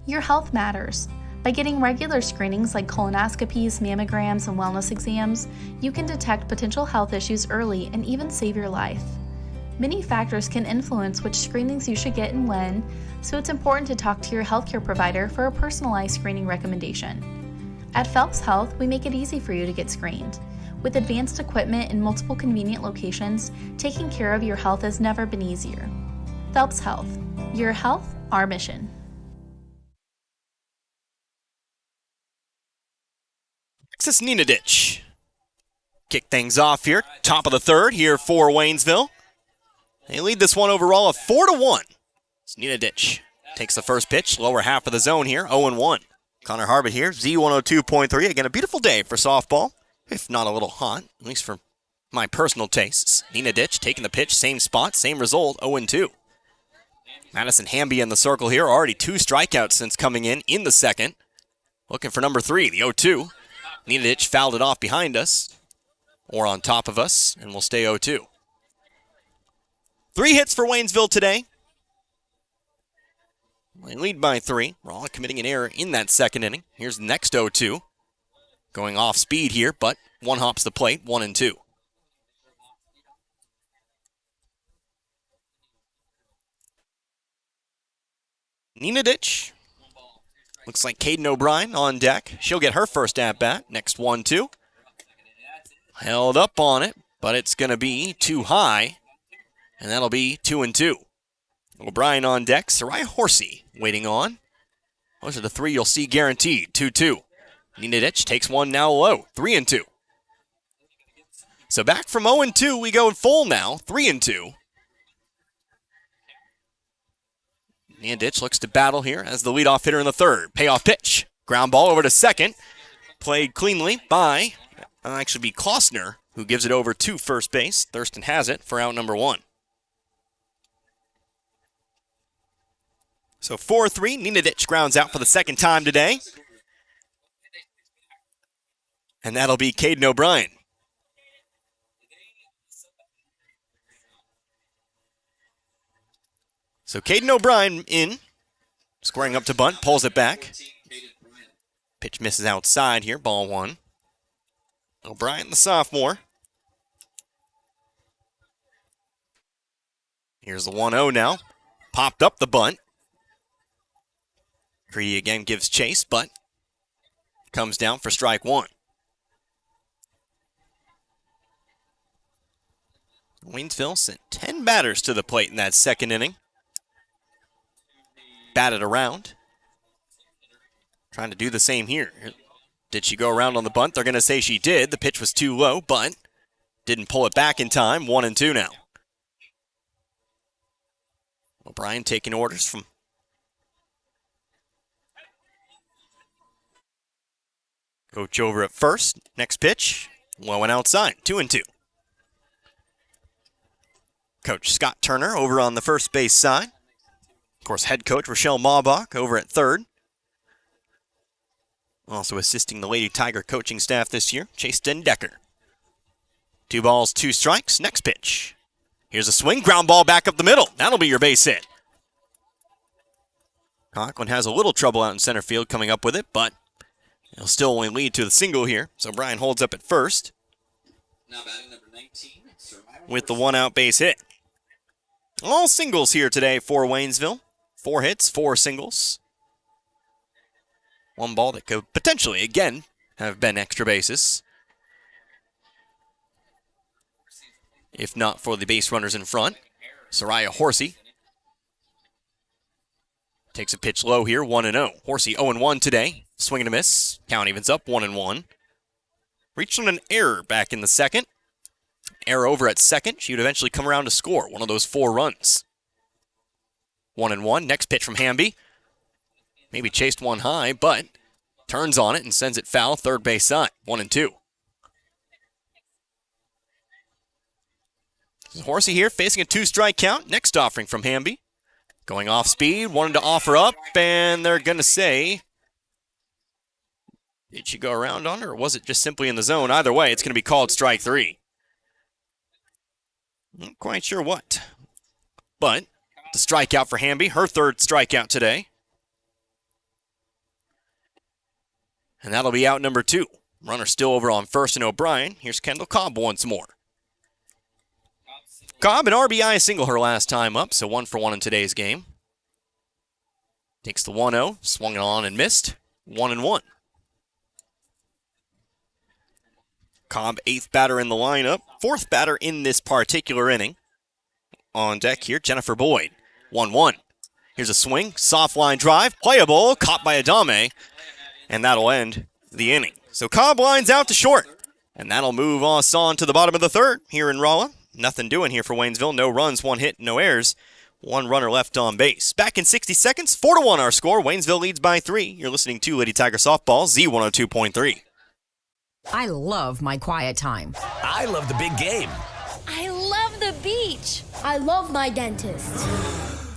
Your health matters. By getting regular screenings like colonoscopies, mammograms, and wellness exams, you can detect potential health issues early and even save your life. Many factors can influence which screenings you should get and when, so it's important to talk to your healthcare provider for a personalized screening recommendation. At Phelps Health, we make it easy for you to get screened. With advanced equipment in multiple convenient locations, taking care of your health has never been easier. Phelps Health. Your health, our mission. Alexis Ninadich. Kick things off here. Top of the third here for Waynesville. They lead this one overall of 4-1. Ninadich takes the first pitch, lower half of the zone here, 0-1. Connor Harbert here, Z102.3. Again, a beautiful day for softball, if not a little hot, at least for my personal tastes. Ninadich taking the pitch, same spot, same result, 0-2. Madison Hamby in the circle here, already 2 strikeouts since coming in the second. Looking for number 3, the 0-2. Ninadich fouled it off behind us, or on top of us, and we'll stay 0-2. 3 hits for Waynesville today. They lead by 3. Rolla committing an error in that second inning. Here's the next 0-2. Going off speed here, but 1 hops the plate, 1-2. Ninadich. Looks like Caden O'Brien on deck. She'll get her first at-bat. Next 1-2. Held up on it, but it's going to be too high. And that'll be 2-2. O'Brien on deck. Sarai Horsey waiting on. Those are the 3 you'll see guaranteed. 2-2. Ninadich takes one now low. 3-2. So back from 0-2, we go full now. 3-2. Ninadich looks to battle here as the leadoff hitter in the third. Payoff pitch. Ground ball over to second. Played cleanly by, actually be Klossner, who gives it over to first base. Thurston has it for out number 1. So 4-3, Ninadich grounds out for the second time today. And that'll be Caden O'Brien. So Caden O'Brien in, squaring up to bunt, pulls it back. Pitch misses outside here, ball 1. O'Brien, the sophomore. Here's the 1-0 now. Popped up the bunt. Creedy again gives chase, but comes down for strike 1. Waynesville sent 10 batters to the plate in that second inning. Batted around. Trying to do the same here. Did she go around on the bunt? They're going to say she did. The pitch was too low, but Didn't pull it back in time. 1-2 now. O'Brien taking orders from coach over at first. Next pitch, low and outside. 2-2. Coach Scott Turner over on the first base side. Of course, head coach Rochelle Maubach over at third. Also assisting the Lady Tiger coaching staff this year, Chase Dendecker. 2 balls, 2 strikes. Next pitch. Here's a swing, ground ball back up the middle. That'll be your base hit. Conklin has a little trouble out in center field coming up with it, but he'll still only lead to the single here. So Bryan holds up at first Now batting number 19, with the 1-out base hit. All singles here today for Waynesville. 4 hits, 4 singles. 1 ball that could potentially, again, have been extra bases. If not for the base runners in front. Soraya Horsey takes a pitch low here, 1-0. Horsey 0-1 today. Swing and a miss. Count evens up, 1-1. Reached on an error back in the second. Error over at second. She would eventually come around to score one of those 4 runs. 1-1. Next pitch from Hamby. Maybe chased one high, but turns on it and sends it foul. Third base side. 1-2. Horsey here facing a 2-strike count. Next offering from Hamby. Going off speed. Wanted to offer up, and they're going to say, did she go around on her, or was it just simply in the zone? Either way, it's going to be called strike 3. Not quite sure what. But the strikeout for Hamby, her 3rd strikeout today. And that'll be out number 2. Runner still over on first and O'Brien. Here's Kendall Cobb once more. Cobb, an RBI single her last time up, so 1 for 1 in today's game. Takes the 1-0, swung it on and missed. 1-1. Cobb, 8th batter in the lineup, 4th batter in this particular inning. On deck here, Jennifer Boyd. 1-1. Here's a swing, soft line drive, playable, caught by Adame, and that'll end the inning. So Cobb lines out to short, and that'll move us on to the bottom of the 3rd here in Rolla. Nothing doing here for Waynesville. No runs, 1 hit, no errors. 1 runner left on base. Back in 60 seconds, 4-1 our score. Waynesville leads by 3. You're listening to Lady Tiger Softball, Z102.3. I love my quiet time. I love the big game. I love the beach. I love my dentist.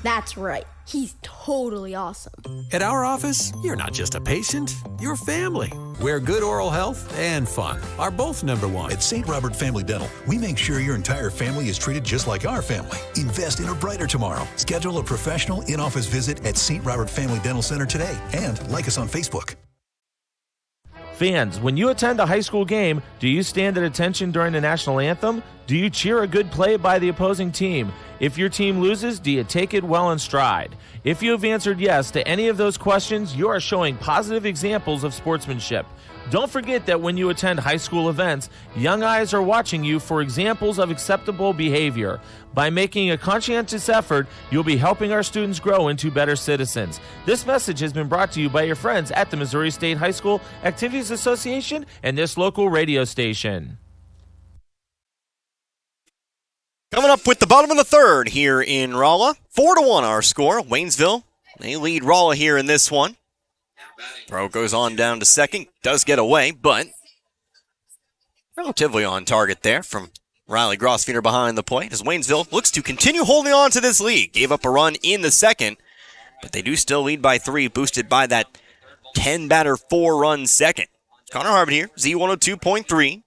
That's right. He's totally awesome. At our office, you're not just a patient, you're family, where good oral health and fun are both number 1. At St. Robert Family Dental, we make sure your entire family is treated just like our family. Invest in a brighter tomorrow. Schedule a professional in-office visit at St. Robert Family Dental Center today and like us on Facebook. Fans, when you attend a high school game, do you stand at attention during the national anthem? Do you cheer a good play by the opposing team? If your team loses, do you take it well in stride? If you have answered yes to any of those questions, you are showing positive examples of sportsmanship. Don't forget that when you attend high school events, young eyes are watching you for examples of acceptable behavior. By making a conscientious effort, you'll be helping our students grow into better citizens. This message has been brought to you by your friends at the Missouri State High School Activities Association and this local radio station. Coming up with the bottom of the 3rd here in Rolla. 4-1 our score. Waynesville, they lead Rolla here in this one. Throw goes on down to second. Does get away, but relatively on target there from Riley Grossfeeder behind the plate as Waynesville looks to continue holding on to this lead. Gave up a run in the second, but they do still lead by 3, boosted by that 10-batter, 4-run second. Connor Harvard here, Z102.3.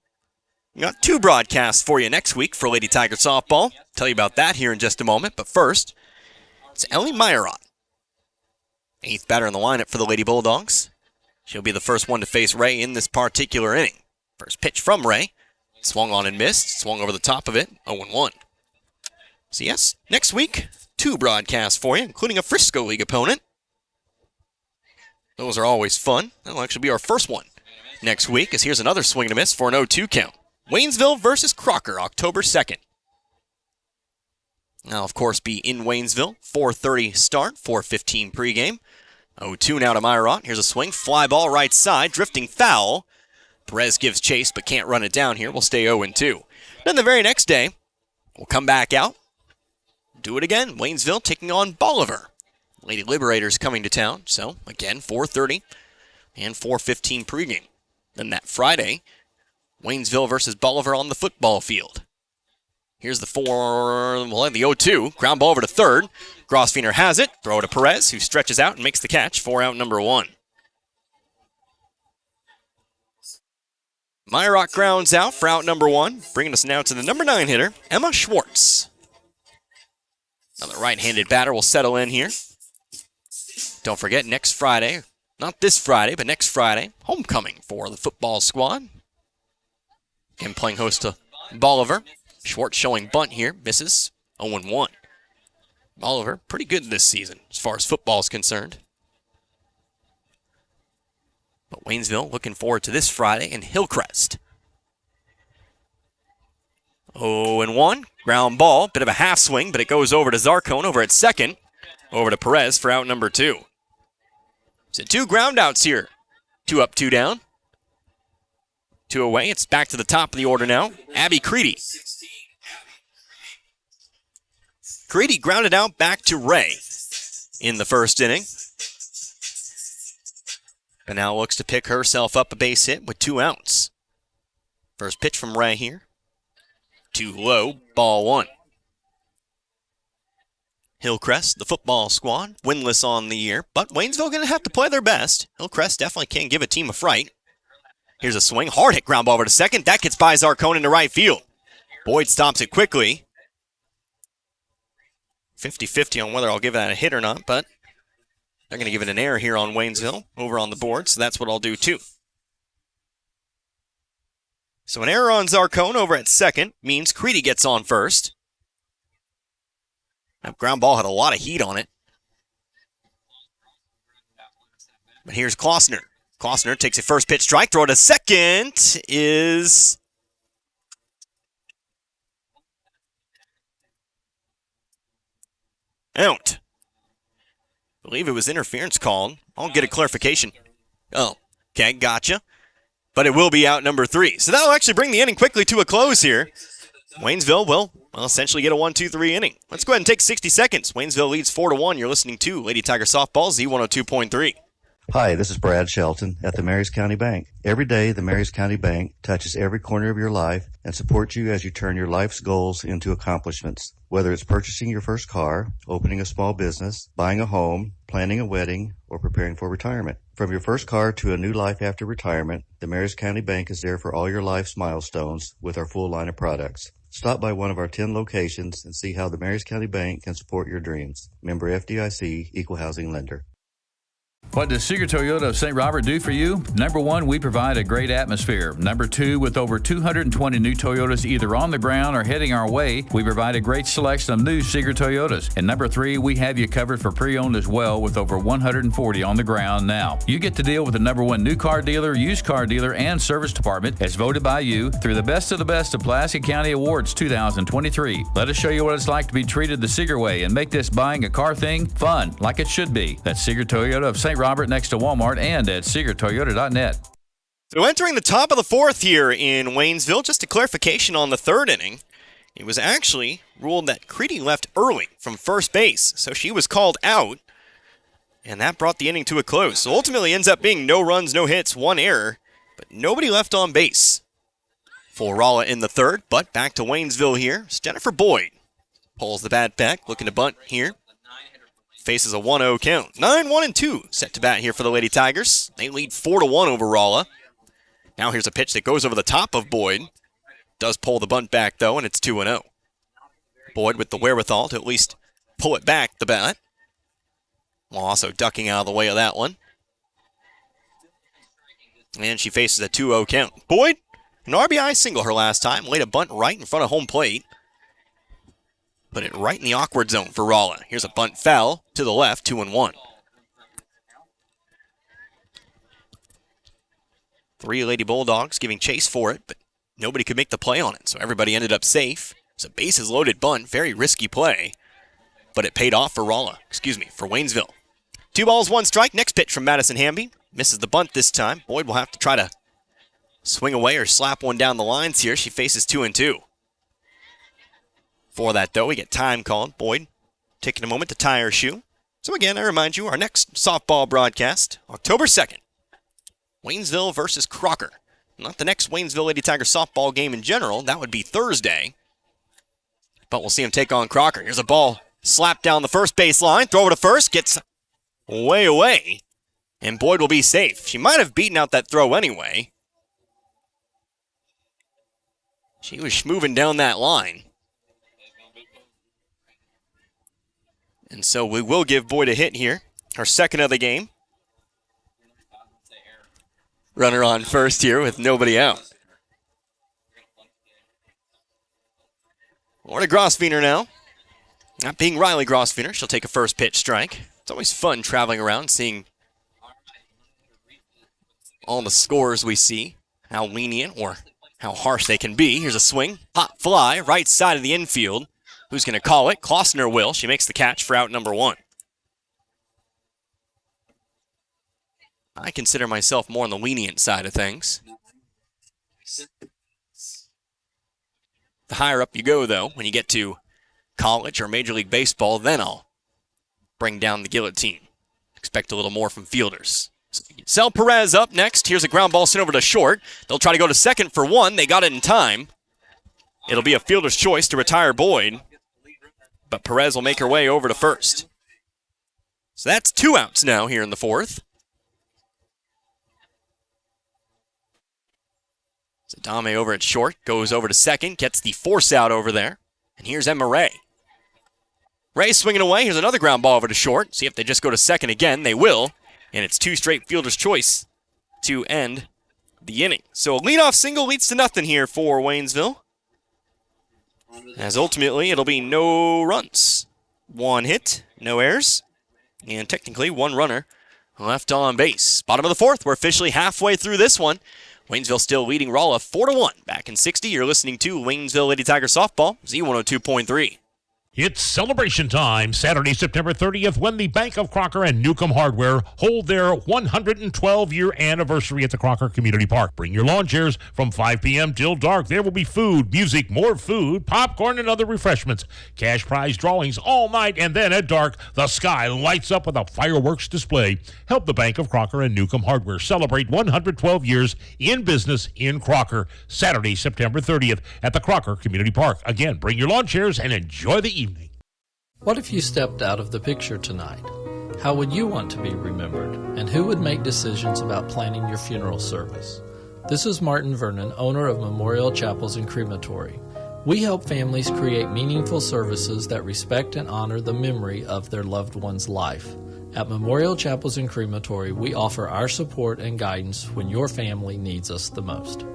We got 2 broadcasts for you next week for Lady Tiger Softball. Tell you about that here in just a moment, but first, it's Ellie Meyerot. 8th batter in the lineup for the Lady Bulldogs. She'll be the first one to face Ray in this particular inning. First pitch from Ray. Swung on and missed. Swung over the top of it. 0-1. So yes, next week, 2 broadcasts for you, including a Frisco League opponent. Those are always fun. That'll actually be our first one next week, as here's another swing and a miss for an 0-2 count. Waynesville versus Crocker, October 2nd. Now, of course, be in Waynesville. 4:30 start, 4:15 pregame. 0-2 now to Meyerot. Here's a swing. Fly ball right side. Drifting foul. Perez gives chase but can't run it down here. We'll stay 0-2. Then the very next day, we'll come back out, do it again. Waynesville taking on Bolivar. Lady Liberators coming to town, so again, 4:30 and 4:15 pregame. Then that Friday, Waynesville versus Bolivar on the football field. Here's the 0-2. Ground ball over to third. Grosvenor has it. Throw to Perez, who stretches out and makes the catch for out number 1. Myrock grounds out for out number 1, bringing us now to the number 9 hitter, Emma Schwartz. Now the right-handed batter will settle in here. Don't forget, next Friday, not this Friday, but next Friday, homecoming for the football squad. Again, playing host to Bolivar. Schwartz showing bunt here, misses, 0-1. Bolivar, pretty good this season as far as football is concerned. But Waynesville looking forward to this Friday in Hillcrest. 0-1, ground ball, bit of a half swing, but it goes over to Zarcone over at second. Over to Perez for out number 2. So 2 ground outs here. 2 up, 2 down. 2 away, it's back to the top of the order now. Abby Creedy. Creedy grounded out back to Ray in the first inning. And now looks to pick herself up a base hit with 2 outs. First pitch from Ray here. Too low, ball 1. Hillcrest, the football squad, winless on the year, but Waynesville going to have to play their best. Hillcrest definitely can't give a team a fright. Here's a swing, hard hit ground ball over to second. That gets by Zarcone into right field. Boyd stops it quickly. 50-50 on whether I'll give that a hit or not, but they're going to give it an error here on Waynesville over on the board, so that's what I'll do too. So an error on Zarcone over at second means Creedy gets on first. That ground ball had a lot of heat on it. But here's Klossner. Klossner takes a first pitch strike, throw to second is out. I believe it was interference called. I'll get a clarification. Oh, okay, gotcha. But it will be out number 3. So that'll actually bring the inning quickly to a close here. Waynesville will essentially get a 1-2-3 inning. Let's go ahead and take 60 seconds. Waynesville leads 4-1. You're listening to Lady Tiger Softball, Z102.3. Hi, this is Brad Shelton at the Marys County Bank. Every day, the Marys County Bank touches every corner of your life and supports you as you turn your life's goals into accomplishments. Whether it's purchasing your first car, opening a small business, buying a home, planning a wedding, or preparing for retirement. From your first car to a new life after retirement, the Marys County Bank is there for all your life's milestones with our full line of products. Stop by one of our 10 locations and see how the Marys County Bank can support your dreams. Member FDIC, Equal Housing Lender. What does Seeger Toyota of St. Robert do for you? Number 1, we provide a great atmosphere. Number 2, with over 220 new Toyotas either on the ground or heading our way, we provide a great selection of new Seeger Toyotas. And number 3, we have you covered for pre-owned as well with over 140 on the ground now. You get to deal with the number 1 new car dealer, used car dealer, and service department as voted by you through the best of Pulaski County Awards 2023. Let us show you what it's like to be treated the Seeger way and make this buying a car thing fun like it should be. That's Seeger Toyota of St. Robert next to Walmart and at SeegerToyota.net. So entering the top of the 4th here in Waynesville, just a clarification on the 3rd inning. It was actually ruled that Creedy left early from first base, so she was called out, and that brought the inning to a close. So ultimately ends up being no runs, no hits, 1 error, but nobody left on base for Rolla in the 3rd. But back to Waynesville here. It's Jennifer Boyd pulls the bat back, looking to bunt here. Faces a 1-0 count. 9-1-2 set to bat here for the Lady Tigers. They lead 4-1 over Rolla. Now here's a pitch that goes over the top of Boyd. Does pull the bunt back, though, and it's 2-0. Boyd with the wherewithal to at least pull it back the bat. While also ducking out of the way of that one. And she faces a 2-0 count. Boyd, an RBI single her last time. Laid a bunt right in front of home plate. Put it right in the awkward zone for Rolla. Here's a bunt foul to the left, 2-1. 3 Lady Bulldogs giving chase for it, but nobody could make the play on it, so everybody ended up safe. It's a bases loaded bunt, very risky play, but it paid off for for Waynesville. 2 balls, 1 strike. Next pitch from Madison Hamby. Misses the bunt this time. Boyd will have to try to swing away or slap one down the lines here. She faces 2-2. For that, though, we get time called. Boyd taking a moment to tie her shoe. So again, I remind you, our next softball broadcast, October 2nd, Waynesville versus Crocker. Not the next Waynesville Lady Tiger softball game in general. That would be Thursday. But we'll see him take on Crocker. Here's a ball slapped down the first baseline. Throw it to first. Gets way away. And Boyd will be safe. She might have beaten out that throw anyway. She was moving down that line. And so we will give Boyd a hit here. Her second of the game. Runner on first here with nobody out. Or to Grosvenor now. Not being Riley Grosvenor. She'll take a first pitch strike. It's always fun traveling around, seeing all the scores we see. How lenient or how harsh they can be. Here's a swing. Hot fly, right side of the infield. Who's going to call it? Klossner will. She makes the catch for out number one. I consider myself more on the lenient side of things. The higher up you go, though, when you get to college or Major League Baseball, then I'll bring down the guillotine. Expect a little more from fielders. Sel Perez up next. Here's a ground ball sent over to short. They'll try to go to second for one. They got it in time. It'll be a fielder's choice to retire Boyd. But Perez will make her way over to first. So that's 2 outs now here in the fourth. So Dame over at short, goes over to second, gets the force out over there. And here's Emma Ray. Ray swinging away. Here's another ground ball over to short. See if they just go to second again. They will. And it's 2 straight fielder's choice to end the inning. So a leadoff single leads to nothing here for Waynesville. As ultimately, it'll be no runs. 1 hit, no errors, and technically 1 runner left on base. Bottom of the fourth, we're officially halfway through this one. Waynesville still leading Rolla 4-1. Back in 60, you're listening to Waynesville Lady Tiger Softball, Z102.3. It's celebration time, Saturday, September 30th, when the Bank of Crocker and Newcomb Hardware hold their 112-year anniversary at the Crocker Community Park. Bring your lawn chairs from 5 p.m. till dark. There will be food, music, more food, popcorn, and other refreshments. Cash prize drawings all night, and then at dark, the sky lights up with a fireworks display. Help the Bank of Crocker and Newcomb Hardware celebrate 112 years in business in Crocker. Saturday, September 30th at the Crocker Community Park. Again, bring your lawn chairs and enjoy the evening. What if you stepped out of the picture tonight? How would you want to be remembered? And who would make decisions about planning your funeral service? This is Martin Vernon, owner of Memorial Chapels and Crematory. We help families create meaningful services that respect and honor the memory of their loved one's life. At Memorial Chapels and Crematory, we offer our support and guidance when your family needs us the most.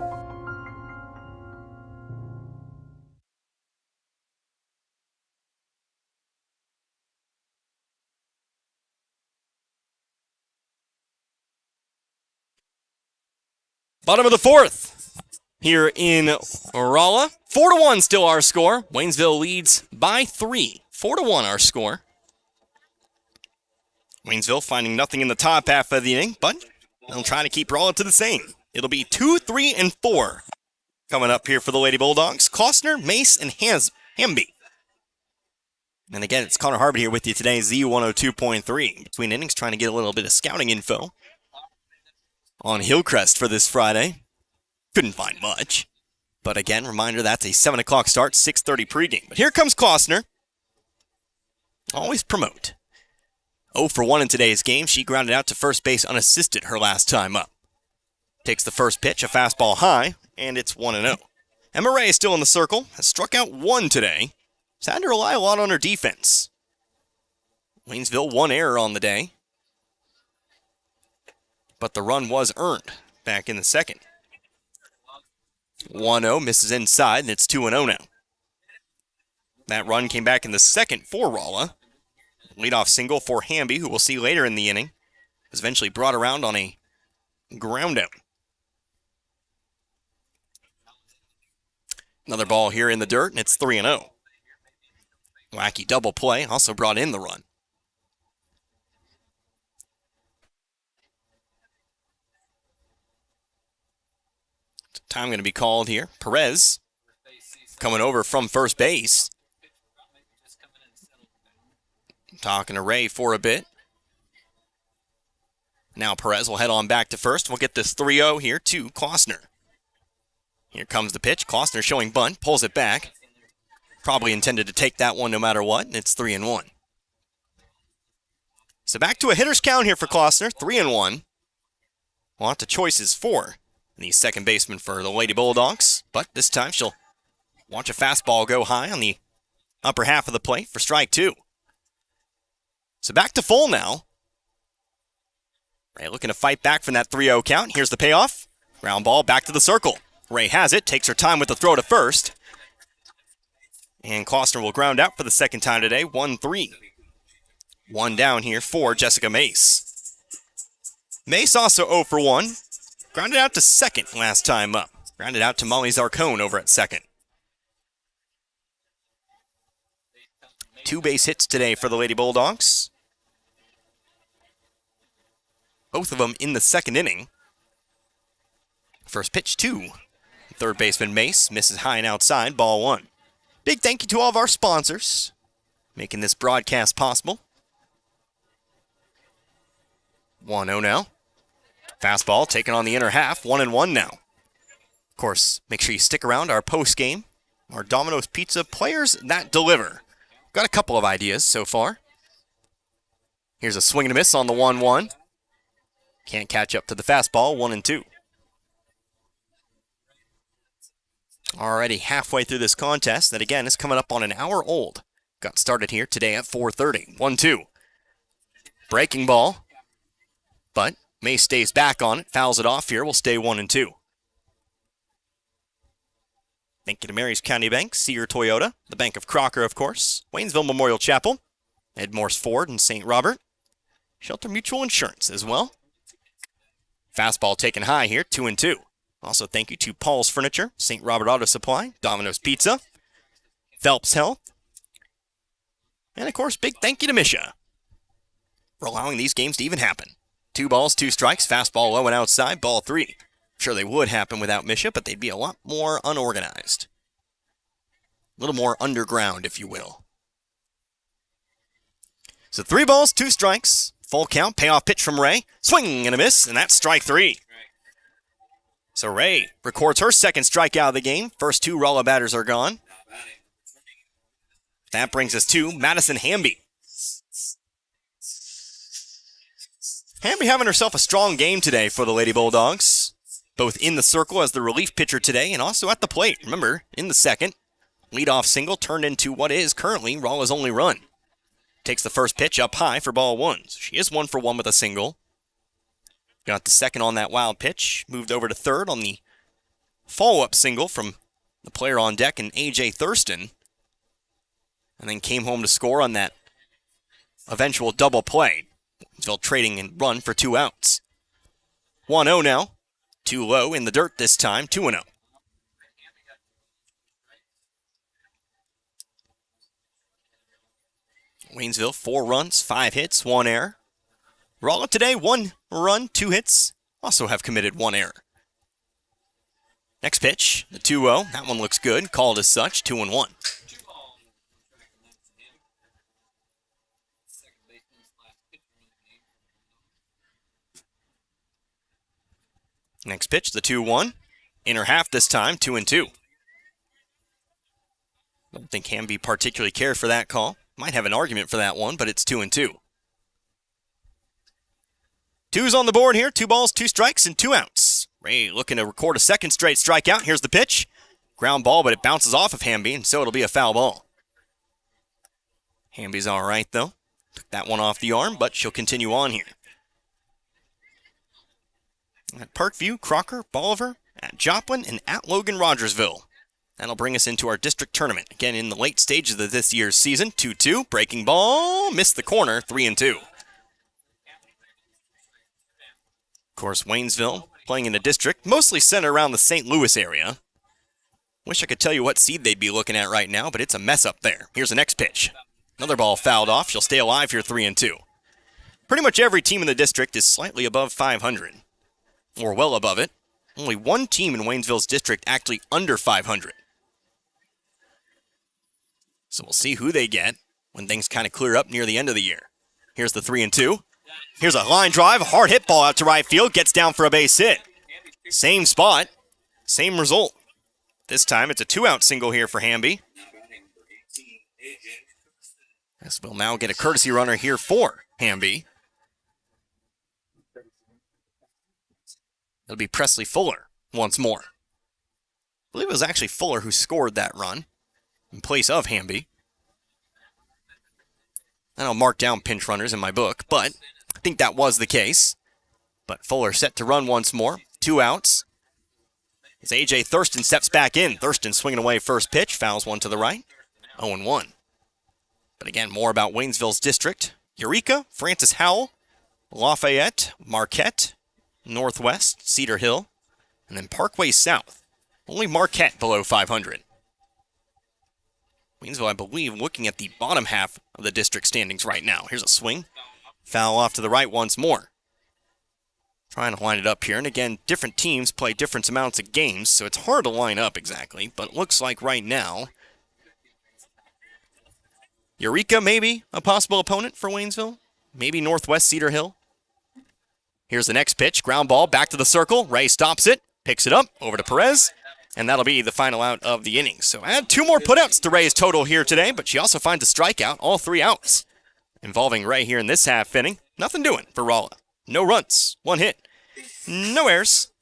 Bottom of the fourth here in Rolla. 4-1 still our score. Waynesville leads by 3. 4-1 our score. Waynesville finding nothing in the top half of the inning, but they'll try to keep Rolla to the same. It'll be 2, 3, and 4 coming up here for the Lady Bulldogs. Klossner, Mace, and Hamby. And again, it's Connor Harbert here with you today, Z102.3. Between innings, trying to get a little bit of scouting info on Hillcrest for this Friday. Couldn't find much. But again, reminder, that's a 7 o'clock start, 6:30 pregame. But here comes Klossner. Always promote. 0 for 1 in today's game. She grounded out to first base unassisted her last time up. Takes the first pitch, a fastball high, and it's 1-0. Emma Ray is still in the circle, has struck out 1 today. Has had to rely a lot on her defense. Waynesville 1 error on the day. But the run was earned back in the second. 1-0, misses inside, and it's 2-0 now. That run came back in the second for Rolla. Leadoff single for Hamby, who we'll see later in the inning. Was eventually brought around on a ground out. Another ball here in the dirt, and it's 3-0. Wacky double play, also brought in the run. Time going to be called here. Perez coming over from first base. Talking to Ray for a bit. Now Perez will head on back to first. We'll get this 3-0 here to Klossner. Here comes the pitch. Klossner showing bunt, pulls it back. Probably intended to take that one no matter what, and it's 3-1. So back to a hitter's count here for Klossner, 3-1. Want the choices for the second baseman for the Lady Bulldogs, but this time she'll watch a fastball go high on the upper half of the plate for strike 2. So back to full now. Ray looking to fight back from that 3-0 count. Here's the payoff. Ground ball back to the circle. Ray has it, takes her time with the throw to first. And Klossner will ground out for the second time today, 1-3. One down here for Jessica Mace. Mace also 0 for 1. Grounded out to second last time up. Grounded out to Molly Zarcone over at second. 2 base hits today for the Lady Bulldogs. Both of them in the second inning. First pitch to third baseman Mace. Misses high and outside, ball 1. Big thank you to all of our sponsors making this broadcast possible. 1-0 now. Fastball taken on the inner half, 1-1 now. Of course, make sure you stick around our post game. Our Domino's Pizza players that deliver. Got a couple of ideas so far. Here's a swing and a miss on the 1-1. Can't catch up to the fastball, 1-2. Already halfway through this contest that again is coming up on an hour old. Got started here today at 4:30. 1-2. Breaking ball. But May stays back on it, fouls it off here, will stay 1-2. Thank you to Mary's County Bank, Sear Toyota, the Bank of Crocker, of course, Waynesville Memorial Chapel, Ed Morse Ford and St. Robert, Shelter Mutual Insurance as well. Fastball taken high here, 2-2. Also thank you to Paul's Furniture, St. Robert Auto Supply, Domino's Pizza, Phelps Health, and of course, big thank you to Misha for allowing these games to even happen. 2 balls, 2 strikes, fastball low and outside, ball 3. Sure they would happen without Misha, but they'd be a lot more unorganized. A little more underground, if you will. So 3 balls, 2 strikes, full count, payoff pitch from Ray, swing and a miss, and that's strike 3. So Ray records her second strikeout of the game. First 2 Rolla batters are gone. That brings us to Madison Hamby. Hamby having herself a strong game today for the Lady Bulldogs. Both in the circle as the relief pitcher today and also at the plate. Remember, in the second, leadoff single turned into what is currently Rolla's only run. Takes the first pitch up high for ball 1. So she is 1 for 1 with a single. Got the second on that wild pitch. Moved over to third on the follow-up single from the player on deck and A.J. Thurston. And then came home to score on that eventual double play. Waynesville trading and run for 2 outs. 1-0 now. 2 low in the dirt this time. 2-0. Waynesville, 4 runs, 5 hits, 1 error. Rolla today, 1 run, 2 hits. Also have committed 1 error. Next pitch, the 2-0. That one looks good. Called as such, 2-1. Next pitch, the 2-1. Inner half this time, 2-2. Don't think Hamby particularly cared for that call. Might have an argument for that one, but it's 2-2. 2's on the board here. 2 balls, 2 strikes, and 2 outs. Ray looking to record a second straight strikeout. Here's the pitch. Ground ball, but it bounces off of Hamby, and so it'll be a foul ball. Hamby's all right, though. Took that one off the arm, but she'll continue on here. At Parkview, Crocker, Bolivar, at Joplin, and at Logan Rogersville. That'll bring us into our district tournament. Again, in the late stages of this year's season. 2-2, breaking ball, missed the corner, 3-2. Of course, Waynesville playing in a district mostly centered around the St. Louis area. Wish I could tell you what seed they'd be looking at right now, but it's a mess up there. Here's the next pitch. Another ball fouled off. She'll stay alive here, 3-2. Pretty much every team in the district is slightly above 500. Or well above it. Only one team in Waynesville's district actually under 500. So we'll see who they get. when things kind of clear up near the end of the year. Here's the 3-2. Here's a line drive, a hard hit ball out to right field, gets down for a base hit. Same spot, same result. This time it's a 2-out single here for Hamby. This will now get a courtesy runner here for Hamby. It'll be Presley Fuller once more. I believe it was actually Fuller who scored that run in place of Hamby. I don't mark down pinch runners in my book, but I think that was the case. But Fuller set to run once more. 2 outs. As A.J. Thurston steps back in. Thurston swinging away first pitch. Fouls one to the right. 0-1. But again, more about Waynesville's district. Eureka, Francis Howell, Lafayette, Marquette, Northwest, Cedar Hill, and then Parkway South. Only Marquette below 500. Waynesville, I believe, looking at the bottom half of the district standings right now. Here's a swing. Foul off to the right once more. Trying to line it up here. And again, different teams play different amounts of games, so it's hard to line up exactly. But it looks like right now, Eureka maybe a possible opponent for Waynesville. Maybe Northwest Cedar Hill. Here's the next pitch. Ground ball back to the circle. Ray stops it. Picks it up over to Perez. And that'll be the final out of the inning. So add 2 more putouts to Ray's total here today, but she also finds a strikeout, all 3 outs. Involving Ray here in this half inning. Nothing doing for Rolla. No runs, 1 hit, no errors,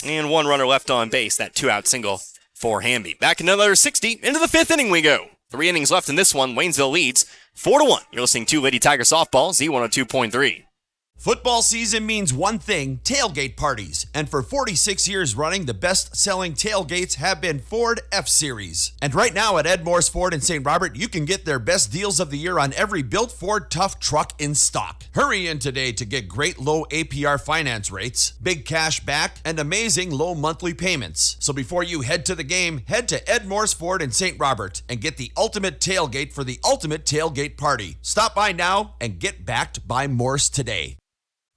and 1 runner left on base. That 2-out single for Hamby. Back another 60. Into the 5th inning we go. 3 innings left in this one. Waynesville leads 4-1. You're listening to Lady Tiger Softball, Z102.3. Football season means one thing, tailgate parties. And for 46 years running, the best-selling tailgates have been Ford F-Series. And right now at Ed Moore's Ford in St. Robert, you can get their best deals of the year on every built Ford Tough truck in stock. Hurry in today to get great low APR finance rates, big cash back, and amazing low monthly payments. So before you head to the game, head to Ed Moore's Ford in St. Robert and get the ultimate tailgate for the ultimate tailgate party. Stop by now and get backed by Morse today.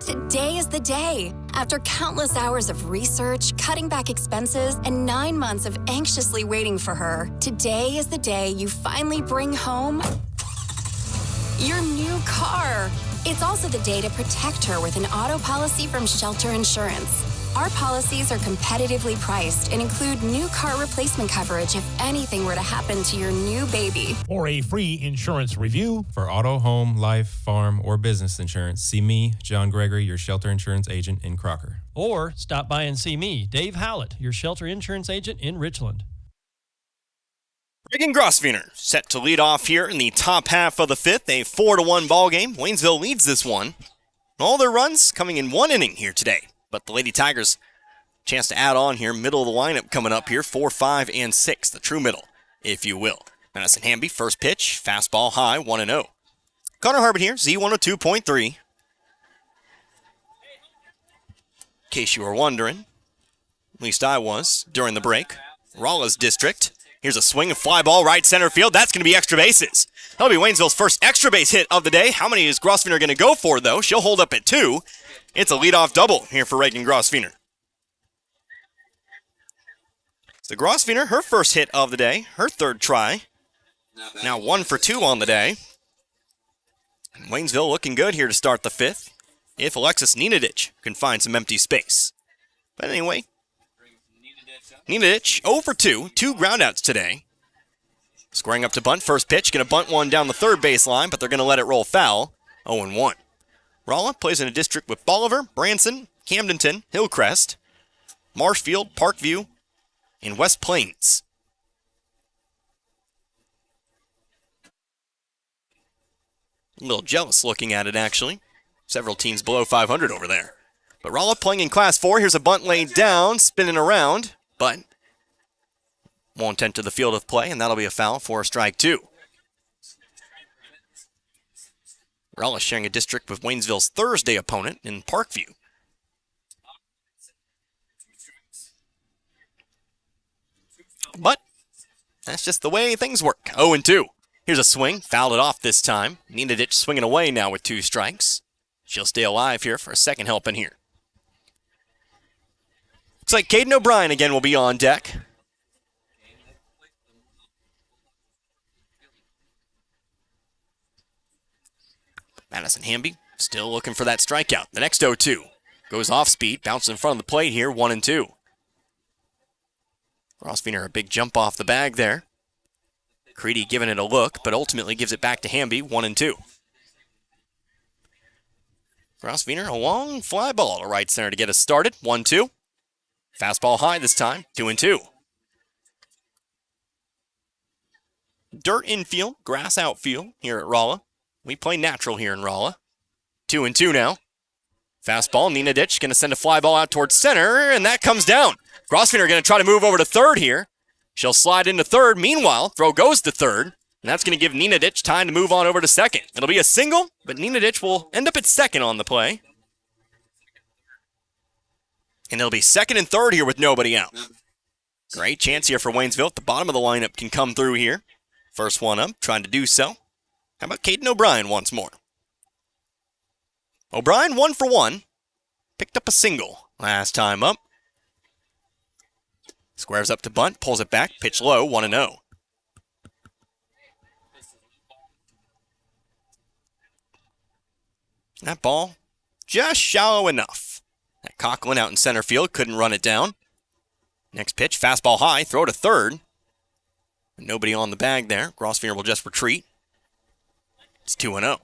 Today is the day. After countless hours of research, cutting back expenses, and 9 months of anxiously waiting for her, today is the day you finally bring home your new car. It's also the day to protect her with an auto policy from Shelter Insurance. Our policies are competitively priced and include new car replacement coverage if anything were to happen to your new baby. For a free insurance review, For auto, home, life, farm, or business insurance, see me, John Gregory, your shelter insurance agent in Crocker. Or stop by and see me, Dave Howlett, your shelter insurance agent in Richland. Reagan Grosvenor set to lead off here in the top half of the 5th. A 4-1 ball game. Waynesville leads this one. All their runs coming in 1 inning here today. But the Lady Tigers, chance to add on here, middle of the lineup coming up here, 4, 5, and 6, the true middle, if you will. Madison Hamby, first pitch, fastball high, 1-0. Connor Harbin here, Z102.3. In case you were wondering, at least I was, during the break, Rolla's district. Here's a swing and fly ball right center field. That's going to be extra bases. That'll be Waynesville's first extra base hit of the day. How many is Grosvenor going to go for, though? She'll hold up at 2. It's a leadoff double here for Reagan Grosvenor. So Grosvenor, her first hit of the day, her 3rd try. Now 1 for 2 on the day. And Waynesville looking good here to start the 5th. If Alexis Nenadich can find some empty space. But anyway, Nenadich 0 for 2, 2 groundouts today. Squaring up to bunt, first pitch, going to bunt one down the 3rd baseline, but they're going to let it roll foul, 0-1. Rolla plays in a district with Bolivar, Branson, Camdenton, Hillcrest, Marshfield, Parkview, and West Plains. A little jealous looking at it, actually. Several teams below 500 over there. But Rolla playing in Class 4. Here's a bunt laid down, spinning around, but won't enter the field of play, and that'll be a foul for strike 2. Rolla sharing a district with Waynesville's Thursday opponent in Parkview. But that's just the way things work. 0-2. Here's a swing. Fouled it off this time. Nenadich swinging away now with 2 strikes. She'll stay alive here for a second help in here. Looks like Caden O'Brien again will be on deck. Madison Hamby still looking for that strikeout. The next 0-2 goes off speed, bounces in front of the plate here, 1-2. Grosvenor, a big jump off the bag there. Creedy giving it a look, but ultimately gives it back to Hamby, 1-2. Grosvenor, a long fly ball to right center to get us started, 1-2. Fastball high this time, 2-2. Dirt infield, grass outfield here at Rolla. We play natural here in Rolla. 2-2 now. Fastball, Nina Ditch going to send a fly ball out towards center, and that comes down. Grosvenor going to try to move over to third here. She'll slide into third. Meanwhile, throw goes to third, and that's going to give Nina Ditch time to move on over to second. It'll be a single, but Nina Ditch will end up at second on the play. And it'll be second and third here with nobody out. Great chance here for Waynesville. The bottom of the lineup can come through here. First one up, trying to do so. How about Caden O'Brien once more? O'Brien 1 for 1. Picked up a single last time up. Squares up to bunt, pulls it back, pitch low, 1-0. That ball just shallow enough. That Conklin out in center field, couldn't run it down. Next pitch, fastball high, throw to third. Nobody on the bag there. Grosvenor will just retreat. It's 2-0.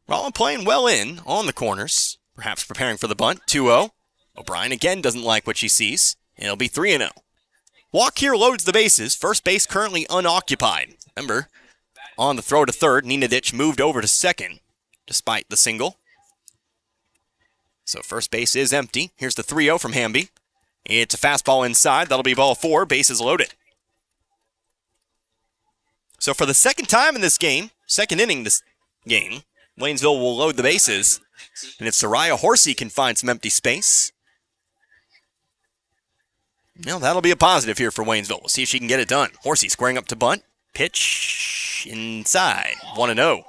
Rolla playing well in on the corners, perhaps preparing for the bunt. 2-0. O'Brien again doesn't like what she sees, and it'll be 3-0. Walk here loads the bases. First base currently unoccupied. Remember, on the throw to third, Nina Ditch moved over to second, despite the single. So first base is empty. Here's the 3-0 from Hamby. It's a fastball inside. That'll be ball 4. Bases loaded. So for the second time in this game, second inning this game, Waynesville will load the bases. And if Soraya Horsey can find some empty space, well, that'll be a positive here for Waynesville. We'll see if she can get it done. Horsey squaring up to bunt. Pitch inside. 1-0.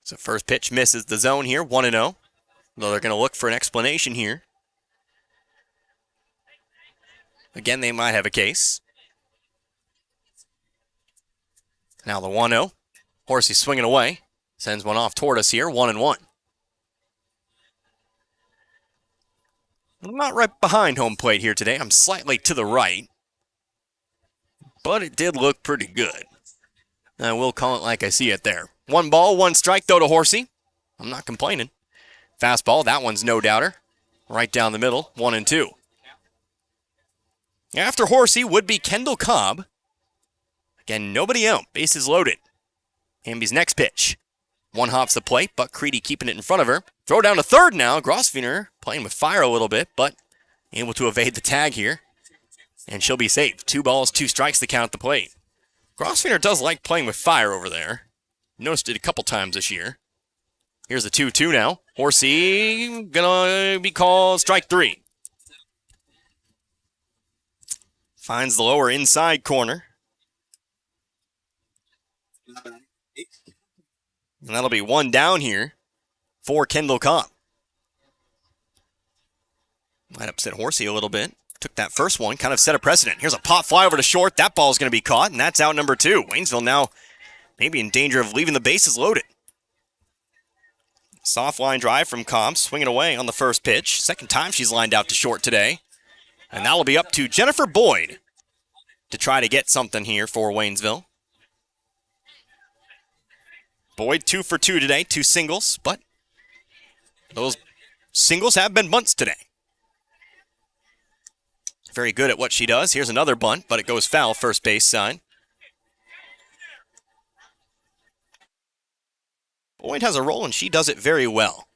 So first pitch misses the zone here, 1-0. Though they're going to look for an explanation here. Again, they might have a case. Now the 1-0. Horsey swinging away. Sends one off toward us here, 1-1. I'm not right behind home plate here today. I'm slightly to the right. But it did look pretty good. I will call it like I see it there. 1 ball, 1 strike though to Horsey. I'm not complaining. Fastball, that one's no doubter. Right down the middle, 1-2. After Horsey would be Kendall Cobb. Again, nobody out. Bases loaded. Hamby's next pitch. 1 hops the plate, but Creedy keeping it in front of her. Throw down to third now. Grosvenor playing with fire a little bit, but able to evade the tag here. And she'll be safe. 2 balls, 2 strikes to count at the plate. Grosvenor does like playing with fire over there. Noticed it a couple times this year. Here's the 2-2 now. Horsey gonna be called strike 3. Finds the lower inside corner. And that'll be 1 down here for Kendall Cobb. Might upset Horsey a little bit. Took that first one, kind of set a precedent. Here's a pop fly over to short. That ball's going to be caught, and that's out number 2. Waynesville now maybe in danger of leaving the bases loaded. Soft line drive from Cobb, swinging away on the first pitch. Second time she's lined out to short today. And that'll be up to Jennifer Boyd to try to get something here for Waynesville. Boyd 2 for 2 today, 2 singles, but those singles have been bunts today. Very good at what she does. Here's another bunt, but it goes foul first base side. Boyd has a roll, and she does it very well.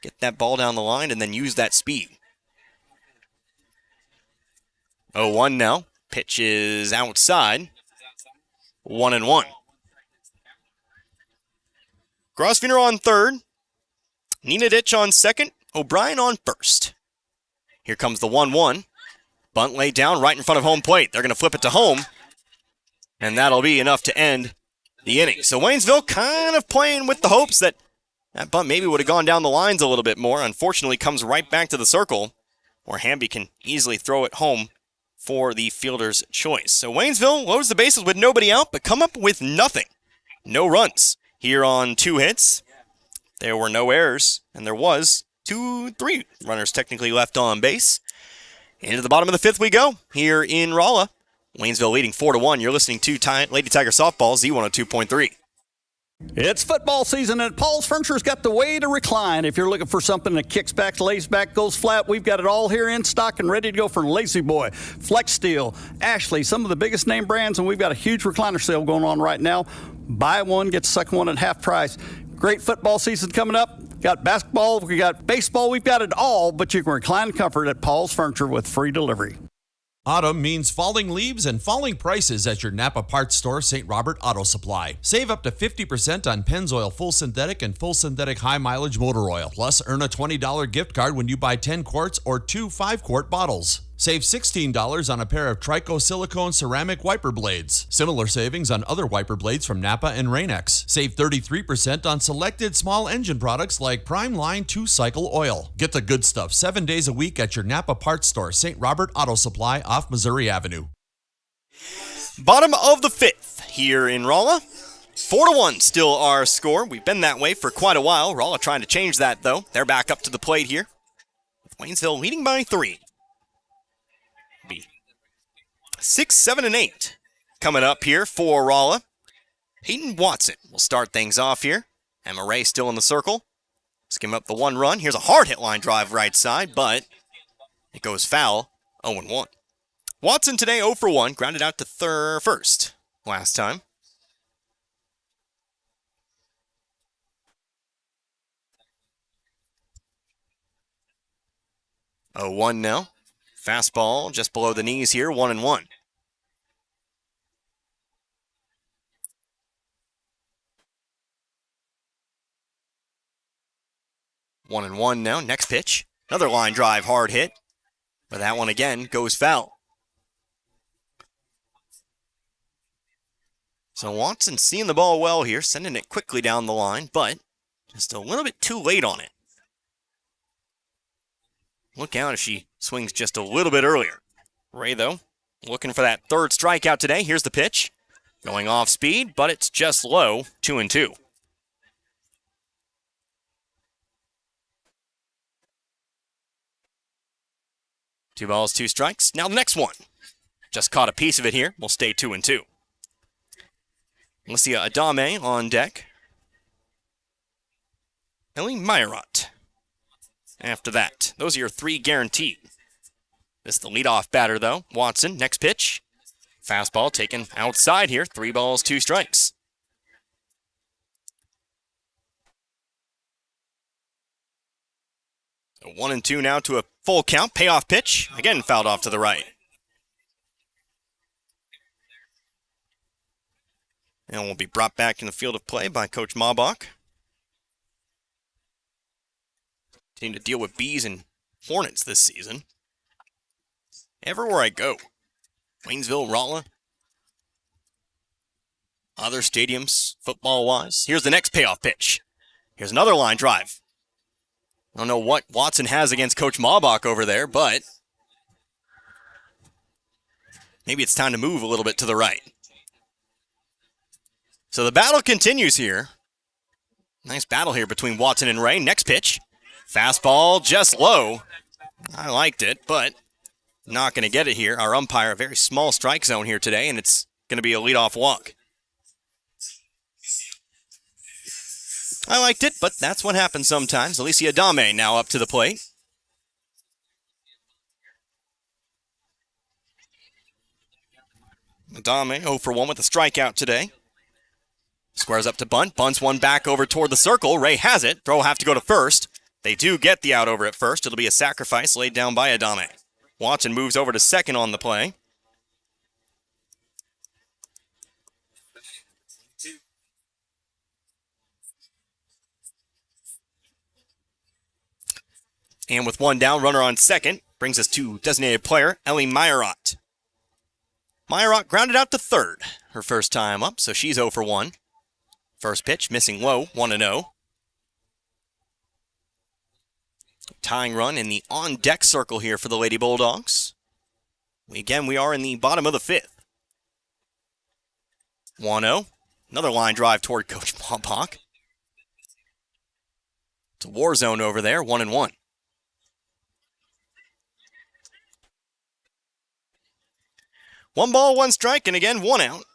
Get that ball down the line and then use that speed. 0-1 now. Pitch is outside. 1-1. Grosvenor on third. Nina Ditch on second. O'Brien on first. Here comes the 1-1. Bunt laid down right in front of home plate. They're going to flip it to home. And that'll be enough to end the inning. So Waynesville kind of playing with the hopes that That bunt maybe would have gone down the lines a little bit more. Unfortunately, comes right back to the circle, where Hamby can easily throw it home for the fielder's choice. So Waynesville loads the bases with nobody out, but come up with nothing. No runs here on 2 hits. There were no errors, and there was 3 runners technically left on base. Into the bottom of the 5th we go here in Rolla. Waynesville leading 4-1. You're listening to Lady Tiger Softball, Z102.3. It's football season, and Paul's Furniture's got the way to recline. If you're looking for something that kicks back, lays back, goes flat, we've got it all here in stock and ready to go from Lazy Boy, Flex Steel, Ashley, some of the biggest name brands, and we've got a huge recliner sale going on right now. Buy one, get the second one at half price. Great football season coming up. Got basketball, we got baseball, we've got it all, but you can recline in comfort at Paul's Furniture with free delivery. Autumn means falling leaves and falling prices at your Napa parts store, St. Robert Auto Supply. Save up to 50% on Pennzoil Full Synthetic and Full Synthetic High Mileage Motor Oil. Plus, earn a $20 gift card when you buy 10 quarts or 2 5-quart bottles. Save $16 on a pair of Trico silicone ceramic wiper blades. Similar savings on other wiper blades from Napa and Rain-X. Save 33% on selected small engine products like Prime Line 2-cycle oil. Get the good stuff 7 days a week at your Napa parts store, St. Robert Auto Supply off Missouri Avenue. Bottom of the 5th here in Rolla. 4-1 still our score. We've been that way for quite a while. Rolla trying to change that, though. They're back up to the plate here. Waynesville leading by 3. 6, 7, and 8 coming up here for Rolla. Hayden Watson will start things off here. Emma Ray still in the circle. Skim up the 1 run. Here's a hard hit line drive right side, but it goes foul. 0-1. Watson today 0 for 1. Grounded out to first last time. Oh, 1 now. Fastball just below the knees here, 1-1. One and one now. Next pitch. Another line drive, hard hit. But that one again goes foul. So Watson seeing the ball well here, sending it quickly down the line, but just a little bit too late on it. Look out if she swings just a little bit earlier. Ray, though, looking for that 3rd strikeout today. Here's the pitch. Going off speed, but it's just low. 2-2. Two balls, 2 strikes. Now the next one. Just caught a piece of it here. We'll stay 2-2. Alicia Adame on deck. Ellie Meyerott. After that, those are your 3 guaranteed. This is the leadoff batter, though. Watson, next pitch. Fastball taken outside here. 3 balls, 2 strikes. So 1-2 now to a full count. Payoff pitch. Again, fouled off to the right. And will be brought back in the field of play by Coach Mabach. Team to deal with bees and hornets this season. Everywhere I go. Waynesville, Rolla. Other stadiums, football-wise. Here's the next payoff pitch. Here's another line drive. I don't know what Watson has against Coach Mabach over there, but maybe it's time to move a little bit to the right. So the battle continues here. Nice battle here between Watson and Ray. Next pitch. Fastball just low. I liked it, but not going to get it here. Our umpire, a very small strike zone here today, and it's going to be a leadoff walk. I liked it, but that's what happens sometimes. Alicia Adame now up to the plate. Adame 0 for 1 with a strikeout today. Squares up to bunt. Bunts one back over toward the circle. Ray has it. Throw will have to go to first. They do get the out over at first. It'll be a sacrifice laid down by Adame. Watson moves over to second on the play. And with 1 down, runner on second, brings us to designated player, Ellie Meyerott. Meyerott grounded out to third, her first time up, so she's 0 for 1. First pitch, missing low, 1-0. tying run in the on-deck circle here for the Lady Bulldogs. Again, we are in the bottom of the fifth. 1-0. Another line drive toward Coach Bombach. It's a war zone over there, 1-1. One ball, one strike, and again, one out.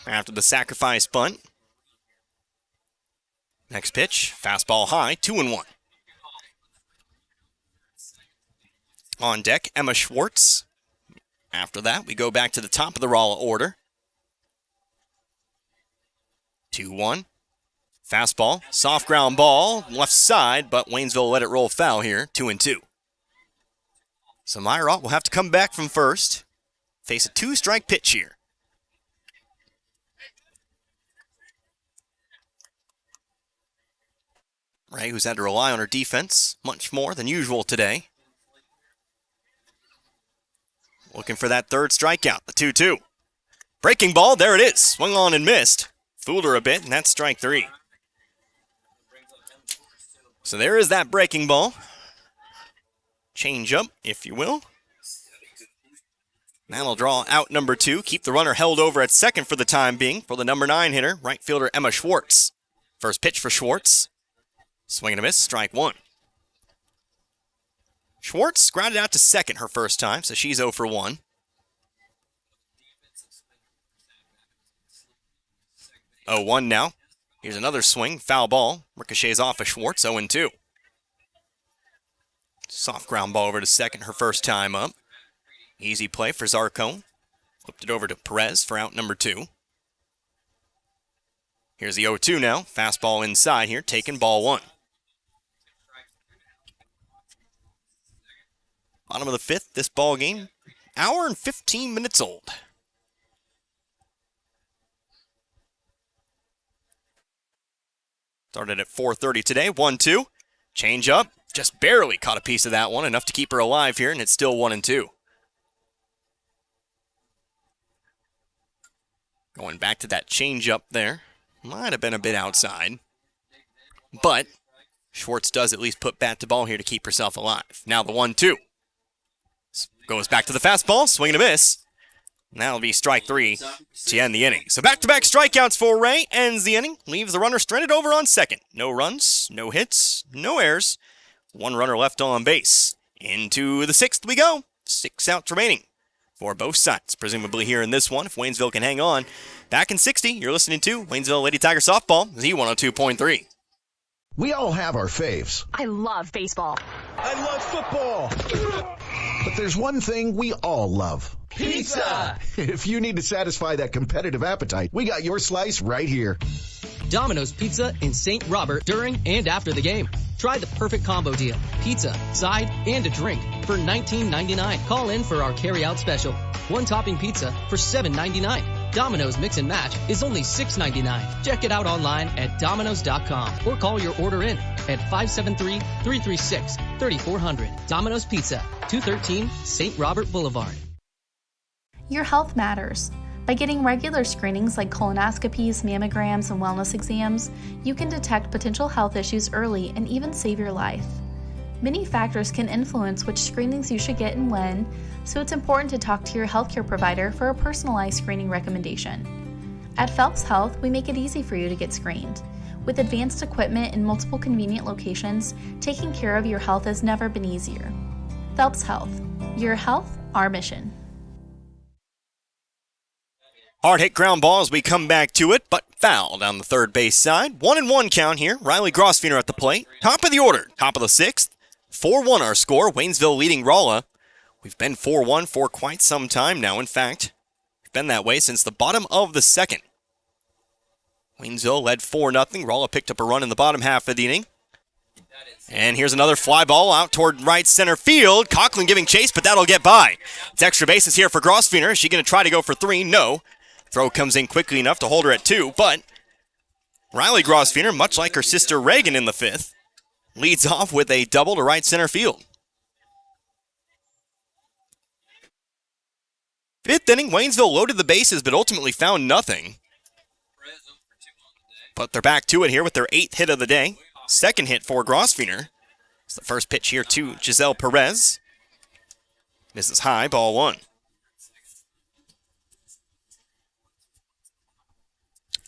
After the sacrifice bunt. Next pitch, fastball high, 2-1. On deck, Emma Schwartz. After that, we go back to the top of the Rolla order. 2-1. Fastball, soft ground ball, left side, but Waynesville let it roll foul here, 2-2. So Meyerott will have to come back from first, face a two-strike pitch here. Ray, who's had to rely on her defense much more than usual today. Looking for that third strikeout, the 2-2. Breaking ball, there it is. Swung on and missed. Fooled her a bit, and that's strike three. So there is that breaking ball. Change up, if you will. That'll draw out number 2. Keep the runner held over at second for the time being for the number 9 hitter, right fielder Emma Schwartz. First pitch for Schwartz. Swing and a miss, strike 1. Schwartz grounded out to second her first time, so she's 0 for 1. Oh, 1 now. Here's another swing, foul ball. Ricochets off of Schwartz, 0-2. Soft ground ball over to second her first time up. Easy play for Zarcone. Flipped it over to Perez for out number 2. Here's the 0-2 now. Fastball inside here, taken ball 1. Bottom of the fifth, this ball game, hour and 15 minutes old. Started at 4:30 today, 1-2. Change up, just barely caught a piece of that one, enough to keep her alive here, and it's still 1-2. Going back to that change up there, might have been a bit outside, but Schwartz does at least put bat to ball here to keep herself alive. Now the 1-2. Goes back to the fastball, swing and a miss. And that'll be strike 3 to end the inning. So back-to-back strikeouts for Ray, ends the inning, leaves the runner stranded over on second. No runs, no hits, no errors. One runner left on base. Into the 6th we go. 6 outs remaining for both sides, presumably here in this one, if Waynesville can hang on. Back in 60, you're listening to Waynesville Lady Tiger Softball, Z102.3. We all have our faves. I love baseball. I love football. But there's one thing we all love. Pizza! If you need to satisfy that competitive appetite, we got your slice right here. Domino's Pizza in St. Robert during and after the game. Try the perfect combo deal. Pizza, side, and a drink for $19.99. Call in for our carry-out special. One topping pizza for $7.99. Domino's Mix and Match is only $6.99. Check it out online at Domino's.com or call your order in at 573-336-3400. Domino's Pizza, 213 St. Robert Boulevard. Your health matters. By getting regular screenings like colonoscopies, mammograms, and wellness exams, you can detect potential health issues early and even save your life. Many factors can influence which screenings you should get and when, so it's important to talk to your healthcare provider for a personalized screening recommendation. At Phelps Health, we make it easy for you to get screened. With advanced equipment in multiple convenient locations, taking care of your health has never been easier. Phelps Health. Your health, our mission. Hard hit ground ball as we come back to it, but foul down the third base side. 1-1 count here. Riley Grosfener at the plate. Top of the order, top of the 6th. 4-1 our score. Waynesville leading Rolla. We've been 4-1 for quite some time now. In fact, we've been that way since the bottom of the 2nd. Waynesville led 4-0. Rolla picked up a run in the bottom half of the inning. And here's another fly ball out toward right center field. Conklin giving chase, but that'll get by. It's extra bases here for Grosfener. Is she going to try to go for 3? No. Throw comes in quickly enough to hold her at 2, but Riley Grosfener, much like her sister Reagan in the 5th, leads off with a double to right center field. 5th inning, Waynesville loaded the bases, but ultimately found nothing. But they're back to it here with their 8th hit of the day. Second hit for Grosfener. It's the first pitch here to Giselle Perez. Misses high, ball one.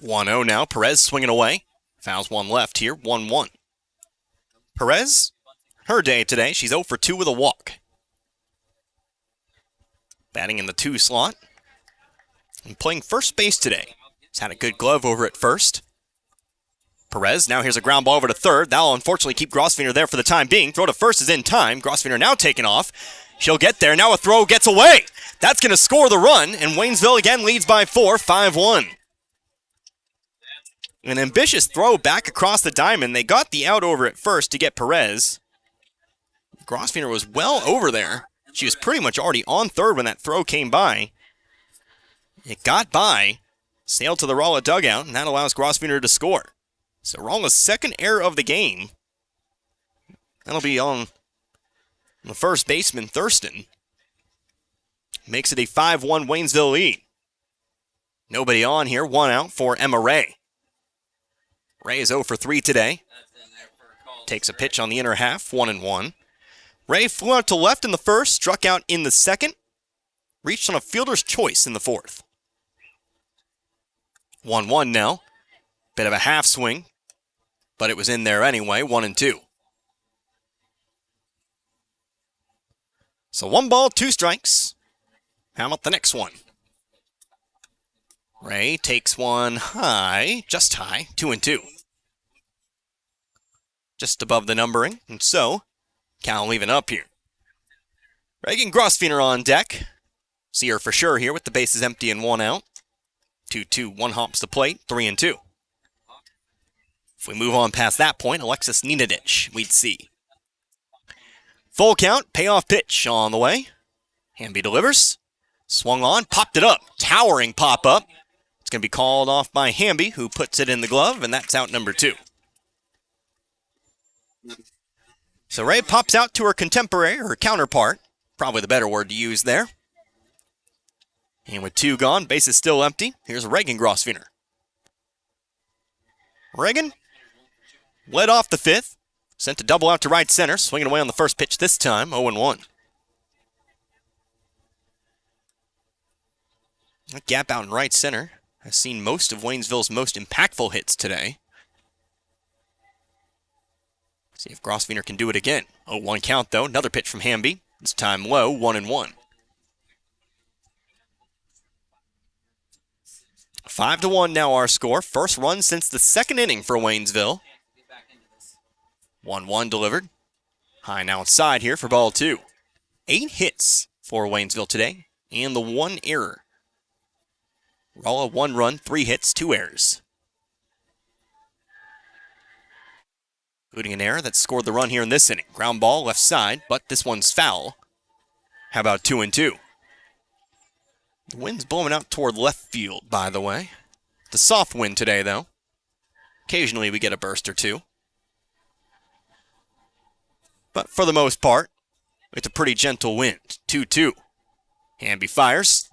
1-0 now. Perez swinging away. Fouls one left here. 1-1. Perez, her day today. She's 0 for 2 with a walk. Batting in the 2 slot. And playing first base today. He's had a good glove over at first. Perez, now here's a ground ball over to third. That'll unfortunately keep Grosvenor there for the time being. Throw to first is in time. Grosvenor now taking off. She'll get there. Now a throw gets away. That's going to score the run, and Waynesville again leads by 4, 5-1. An ambitious throw back across the diamond. They got the out over at first to get Perez. Grosvenor was well over there. She was pretty much already on third when that throw came by. It got by, sailed to the Rolla dugout, and that allows Grosvenor to score. So Rolla's second error of the game. That'll be on the first baseman, Thurston. Makes it a 5-1 Waynesville lead. Nobody on here, 1 out for Emma Ray. Ray is 0 for 3 today. Takes a pitch on the inner half, 1-1. Ray flew out to left in the first, struck out in the second, reached on a fielder's choice in the fourth. 1-1 now. Bit of a half swing, but it was in there anyway, 1-2. So 1 ball, 2 strikes. How about the next one? Ray takes one high, just high, 2-2. Just above the numbering, and so Cal leaving up here. Reagan Grosvenor on deck. See her for sure here with the bases empty and 1 out. 2-2, 1 hops the plate, 3-2. If we move on past that point, Alexis Ninadich, we'd see. Full count, payoff pitch on the way. Hamby delivers. Swung on, popped it up. Towering pop-up. It's going to be called off by Hamby, who puts it in the glove, and that's out number 2. So Ray pops out to her contemporary, her counterpart. Probably the better word to use there. And with 2 gone, base is still empty. Here's Reagan Grosvenor. Reagan led off the 5th. Sent a double out to right center. Swinging away on the first pitch this time, 0-1. That gap out in right center has seen most of Waynesville's most impactful hits today. See if Grosvenor can do it again. 0-1 count though. Another pitch from Hamby. This time low, 1-1. 5-1 now our score. First run since the second inning for Waynesville. 1-1 delivered. High and outside here for ball 2. 8 hits for Waynesville today, and the 1 error. Rolla 1 run, 3 hits, 2 errors. Including an error that scored the run here in this inning. Ground ball left side, but this one's foul. How about 2-2? The wind's blowing out toward left field, by the way. It's a soft wind today, though. Occasionally we get a burst or 2. But for the most part, it's a pretty gentle wind. 2-2. Hamby fires.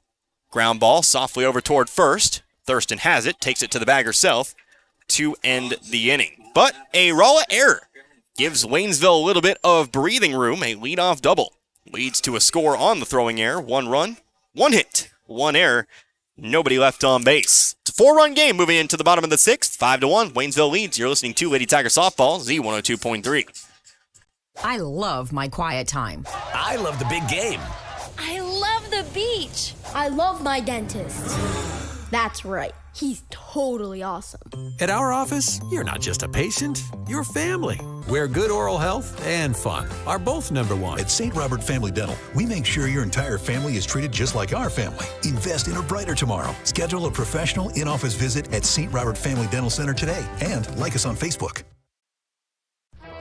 Ground ball softly over toward first. Thurston has it, takes it to the bag herself to end the inning. But a Rolla error gives Waynesville a little bit of breathing room. A leadoff double leads to a score on the throwing error. 1 run, 1 hit, 1 error. Nobody left on base. It's a 4-run game moving into the bottom of the 6th. 5-1. Waynesville leads. You're listening to Lady Tiger Softball, Z102.3. I love my quiet time. I love the big game. I love the beach. I love my dentist. That's right. He's totally awesome. At our office, you're not just a patient, you're family, where good oral health and fun are both number 1. At St. Robert Family Dental, we make sure your entire family is treated just like our family. Invest in a brighter tomorrow. Schedule a professional in-office visit at St. Robert Family Dental Center today and like us on Facebook.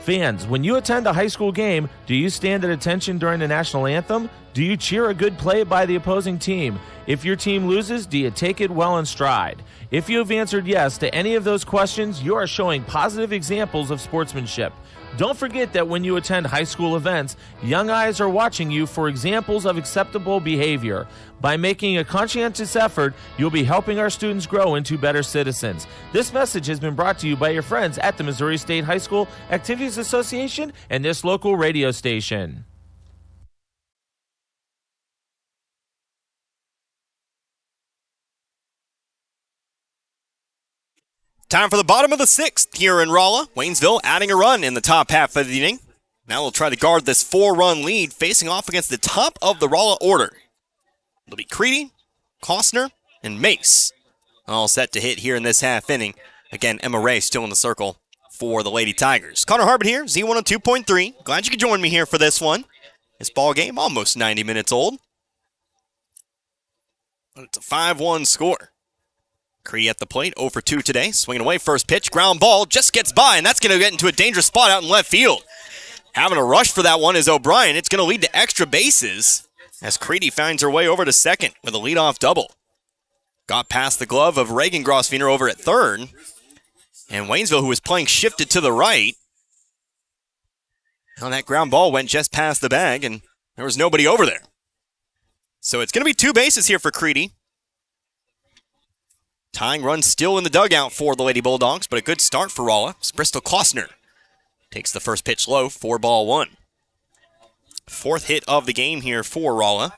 Fans, when you attend a high school game, do you stand at attention during the national anthem? Do you cheer a good play by the opposing team? If your team loses, do you take it well in stride? If you have answered yes to any of those questions, you are showing positive examples of sportsmanship. Don't forget that when you attend high school events, young eyes are watching you for examples of acceptable behavior. By making a conscientious effort, you'll be helping our students grow into better citizens. This message has been brought to you by your friends at the Missouri State High School Activities Association and this local radio station. Time for the bottom of the sixth here in Rolla. Waynesville adding a run in the top half of the inning. Now they'll try to guard this 4-run lead, facing off against the top of the Rolla order. It'll be Creedy, Costner, and Mace. All set to hit here in this half inning. Again, Emma Ray still in the circle for the Lady Tigers. Connor Harbin here, Z102.3. Glad you could join me here for this one. This ball game almost 90 minutes old. But it's a 5-1 score. Creedy at the plate, 0 for 2 today. Swinging away, first pitch, ground ball, just gets by, and that's going to get into a dangerous spot out in left field. Having a rush for that one is O'Brien. It's going to lead to extra bases as Creedy finds her way over to second with a leadoff double. Got past the glove of Reagan Grosvenor over at third. And Waynesville, who was playing, shifted to the right. Now that ground ball went just past the bag, and there was nobody over there. So it's going to be 2 bases here for Creedy. Tying run still in the dugout for the Lady Bulldogs, but a good start for Rolla. Bristol Costner takes the first pitch low, 4-1. 4th hit of the game here for Rolla.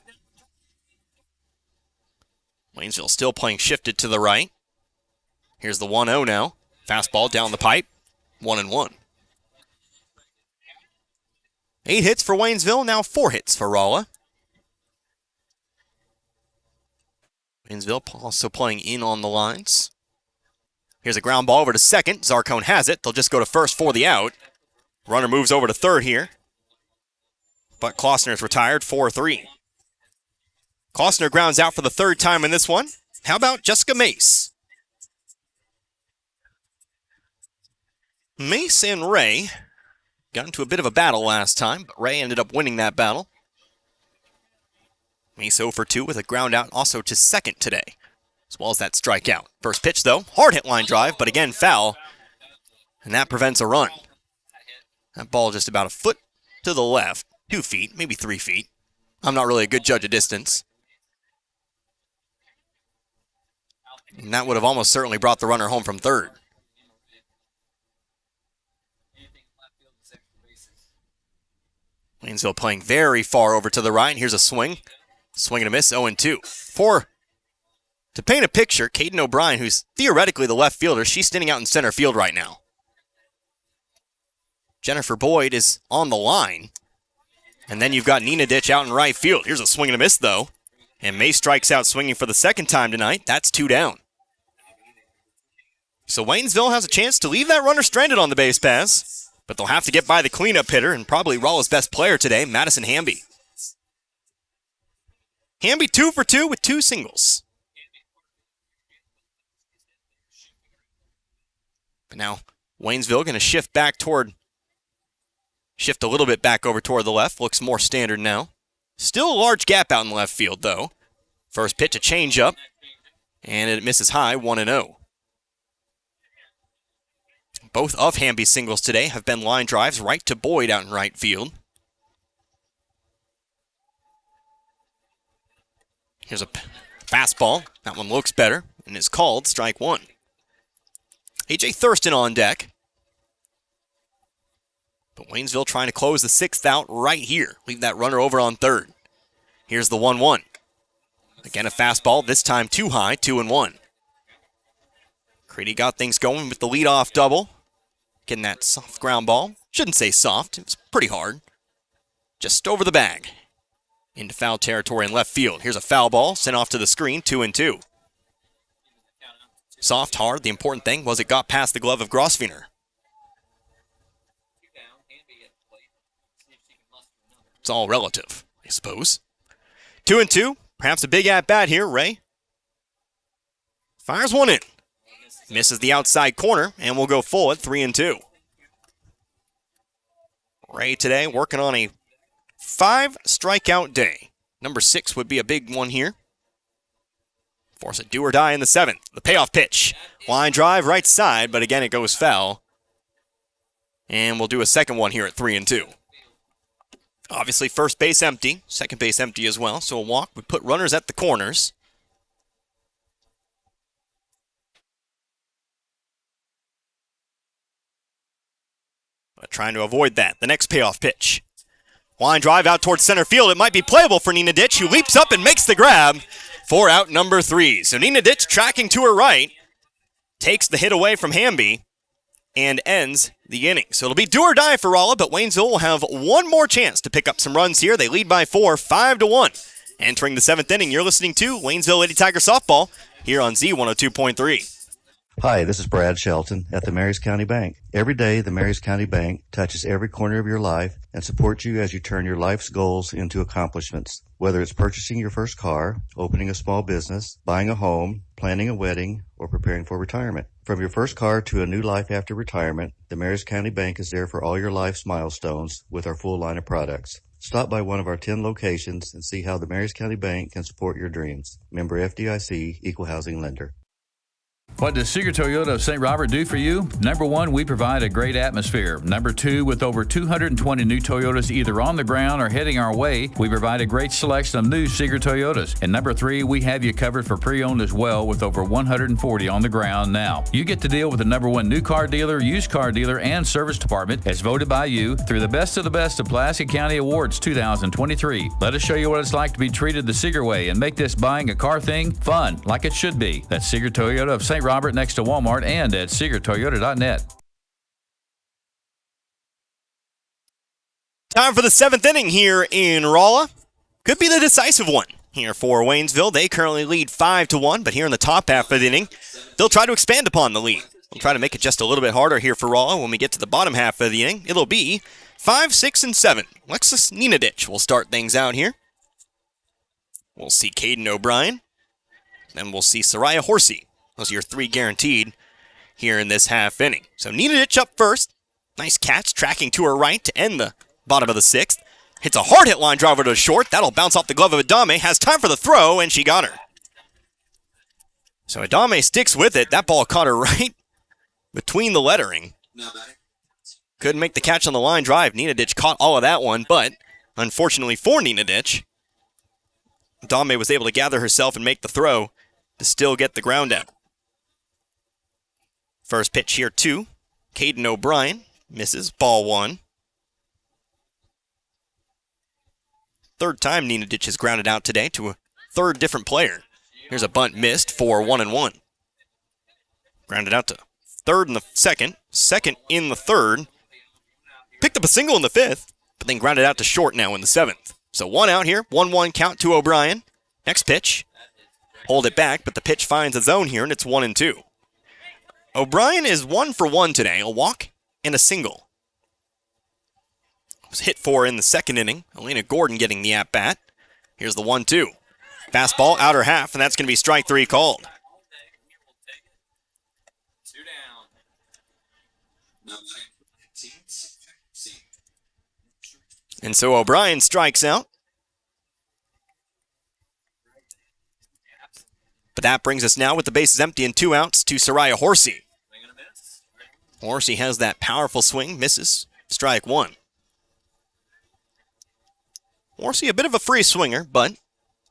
Waynesville still playing shifted to the right. Here's the 1-0 now. Fastball down the pipe, 1-1. 8 hits for Waynesville, now 4 hits for Rolla. Waynesville also playing in on the lines. Here's a ground ball over to second. Zarcone has it. They'll just go to first for the out. Runner moves over to third here. But Klossner's retired, 4-3. Costner grounds out for the 3rd time in this one. How about Jessica Mace? Mace and Ray got into a bit of a battle last time, but Ray ended up winning that battle. Mace 0 for 2 with a ground out also to second today, as well as that strikeout. First pitch, though, hard hit line drive, but again foul, and that prevents a run. That ball just about a foot to the left, 2 feet, maybe 3 feet. I'm not really a good judge of distance. And that would have almost certainly brought the runner home from third. Waynesville playing very far over to the right. Here's a swing. Swing and a miss, 0-2. To paint a picture, Caden O'Brien, who's theoretically the left fielder, she's standing out in center field right now. Jennifer Boyd is on the line. And then you've got Nina Ditch out in right field. Here's a swing and a miss, though. And May strikes out swinging for the 2nd time tonight. That's 2 down. So Waynesville has a chance to leave that runner stranded on the base pass. But they'll have to get by the cleanup hitter and probably Rolla's best player today, Madison Hamby. Hamby 2 for 2 with 2 singles. But now Waynesville going to shift a little bit back over toward the left. Looks more standard now. Still a large gap out in left field, though. First pitch, a changeup, and it misses high, 1-0. Both of Hamby's singles today have been line drives right to Boyd out in right field. Here's a fastball. That one looks better and is called strike 1. A.J. Thurston on deck. But Waynesville trying to close the 6th out right here. Leave that runner over on third. Here's the 1-1. Again, a fastball, this time too high, 2-1. Creedy got things going with the leadoff double. Getting that soft ground ball. Shouldn't say soft, it was pretty hard. Just over the bag. Into foul territory in left field. Here's a foul ball, sent off to the screen, 2-2. Soft, hard, the important thing was it got past the glove of Grosvenor. It's all relative, I suppose. 2-2, perhaps a big at-bat here, Ray. Fires one in. Misses the outside corner, and will go full at 3-2. Ray today working on a 5-strikeout day. Number 6 would be a big one here. Force a do or die in the 7th. The payoff pitch. Line drive right side, but again it goes foul. And we'll do a second one here at 3-2. Obviously, first base empty, second base empty as well. So a walk would put runners at the corners. But trying to avoid that. The next payoff pitch. Line drive out towards center field. It might be playable for Nina Ditch, who leaps up and makes the grab for out number 3. So Nina Ditch tracking to her right, takes the hit away from Hamby, and ends the inning. So it'll be do or die for Rolla, but Waynesville will have one more chance to pick up some runs here. They lead by 4, 5-1. Entering the 7th inning, you're listening to Waynesville Lady Tiger Softball here on Z102.3. Hi, this is Brad Shelton at the Marys County Bank. Every day, the Marys County Bank touches every corner of your life and supports you as you turn your life's goals into accomplishments. Whether it's purchasing your first car, opening a small business, buying a home, planning a wedding, or preparing for retirement. From your first car to a new life after retirement, the Marys County Bank is there for all your life's milestones with our full line of products. Stop by one of our 10 locations and see how the Marys County Bank can support your dreams. Member FDIC, Equal Housing Lender. What does Seeger Toyota of St. Robert do for you? Number 1, we provide a great atmosphere. Number 2, with over 220 new Toyotas either on the ground or heading our way, we provide a great selection of new Seeger Toyotas. And number 3, we have you covered for pre-owned as well with over 140 on the ground now. You get to deal with the number 1 new car dealer, used car dealer, and service department as voted by you through the best of Pulaski County Awards 2023. Let us show you what it's like to be treated the Seeger way and make this buying a car thing fun like it should be. That's Seeger Toyota of St. Robert next to Walmart and at SeegerToyota.net. Time for the 7th inning here in Rolla. Could be the decisive one here for Waynesville. They currently lead 5-1, but here in the top half of the inning, they'll try to expand upon the lead. We'll try to make it just a little bit harder here for Rolla when we get to the bottom half of the inning. It'll be 5, 6, and 7. Alexis Ninadich will start things out here. We'll see Caden O'Brien. Then we'll see Soraya Horsey. Those are your 3 guaranteed here in this half inning. So Ninadich up first. Nice catch, tracking to her right to end the bottom of the 6th. Hits a hard hit line driver to short. That'll bounce off the glove of Adame. Has time for the throw, and she got her. So Adame sticks with it. That ball caught her right between the lettering. Couldn't make the catch on the line drive. Ninadich caught all of that one, but unfortunately for Ninadich, Adame was able to gather herself and make the throw to still get the ground out. First pitch here, 2. Caden O'Brien misses, ball 1. Third time Ninadich has grounded out today to a third different player. Here's a bunt missed for 1-1. Grounded out to third in the second in the third. Picked up a single in the 5th, but then grounded out to short now in the 7th. So 1 out here, 1-1 count to O'Brien. Next pitch, hold it back, but the pitch finds a zone here, and it's 1-2. O'Brien is 1 for 1 today, a walk and a single. Was hit for in the 2nd inning. Elena Gordon getting the at-bat. Here's the 1-2. Fastball, outer half, and that's going to be strike 3 called. And so O'Brien strikes out. But that brings us now with the bases empty and 2 outs to Soraya Horsey. Horsey has that powerful swing, misses, strike 1. Horsey a bit of a free swinger, but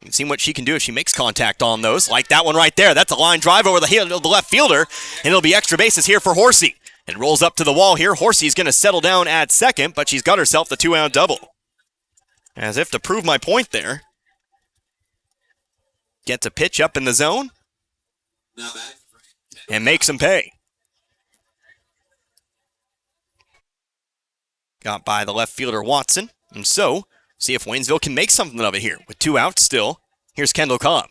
you've seen what she can do if she makes contact on those. Like that one right there. That's a line drive over the left fielder, and it'll be extra bases here for Horsey. It rolls up to the wall here. Horsey's going to settle down at second, but she's got herself the 2-out double. As if to prove my point there. Gets a pitch up in the zone and makes him pay. Got by the left fielder Watson. And so, see if Waynesville can make something of it here. With 2 outs still, here's Kendall Cobb.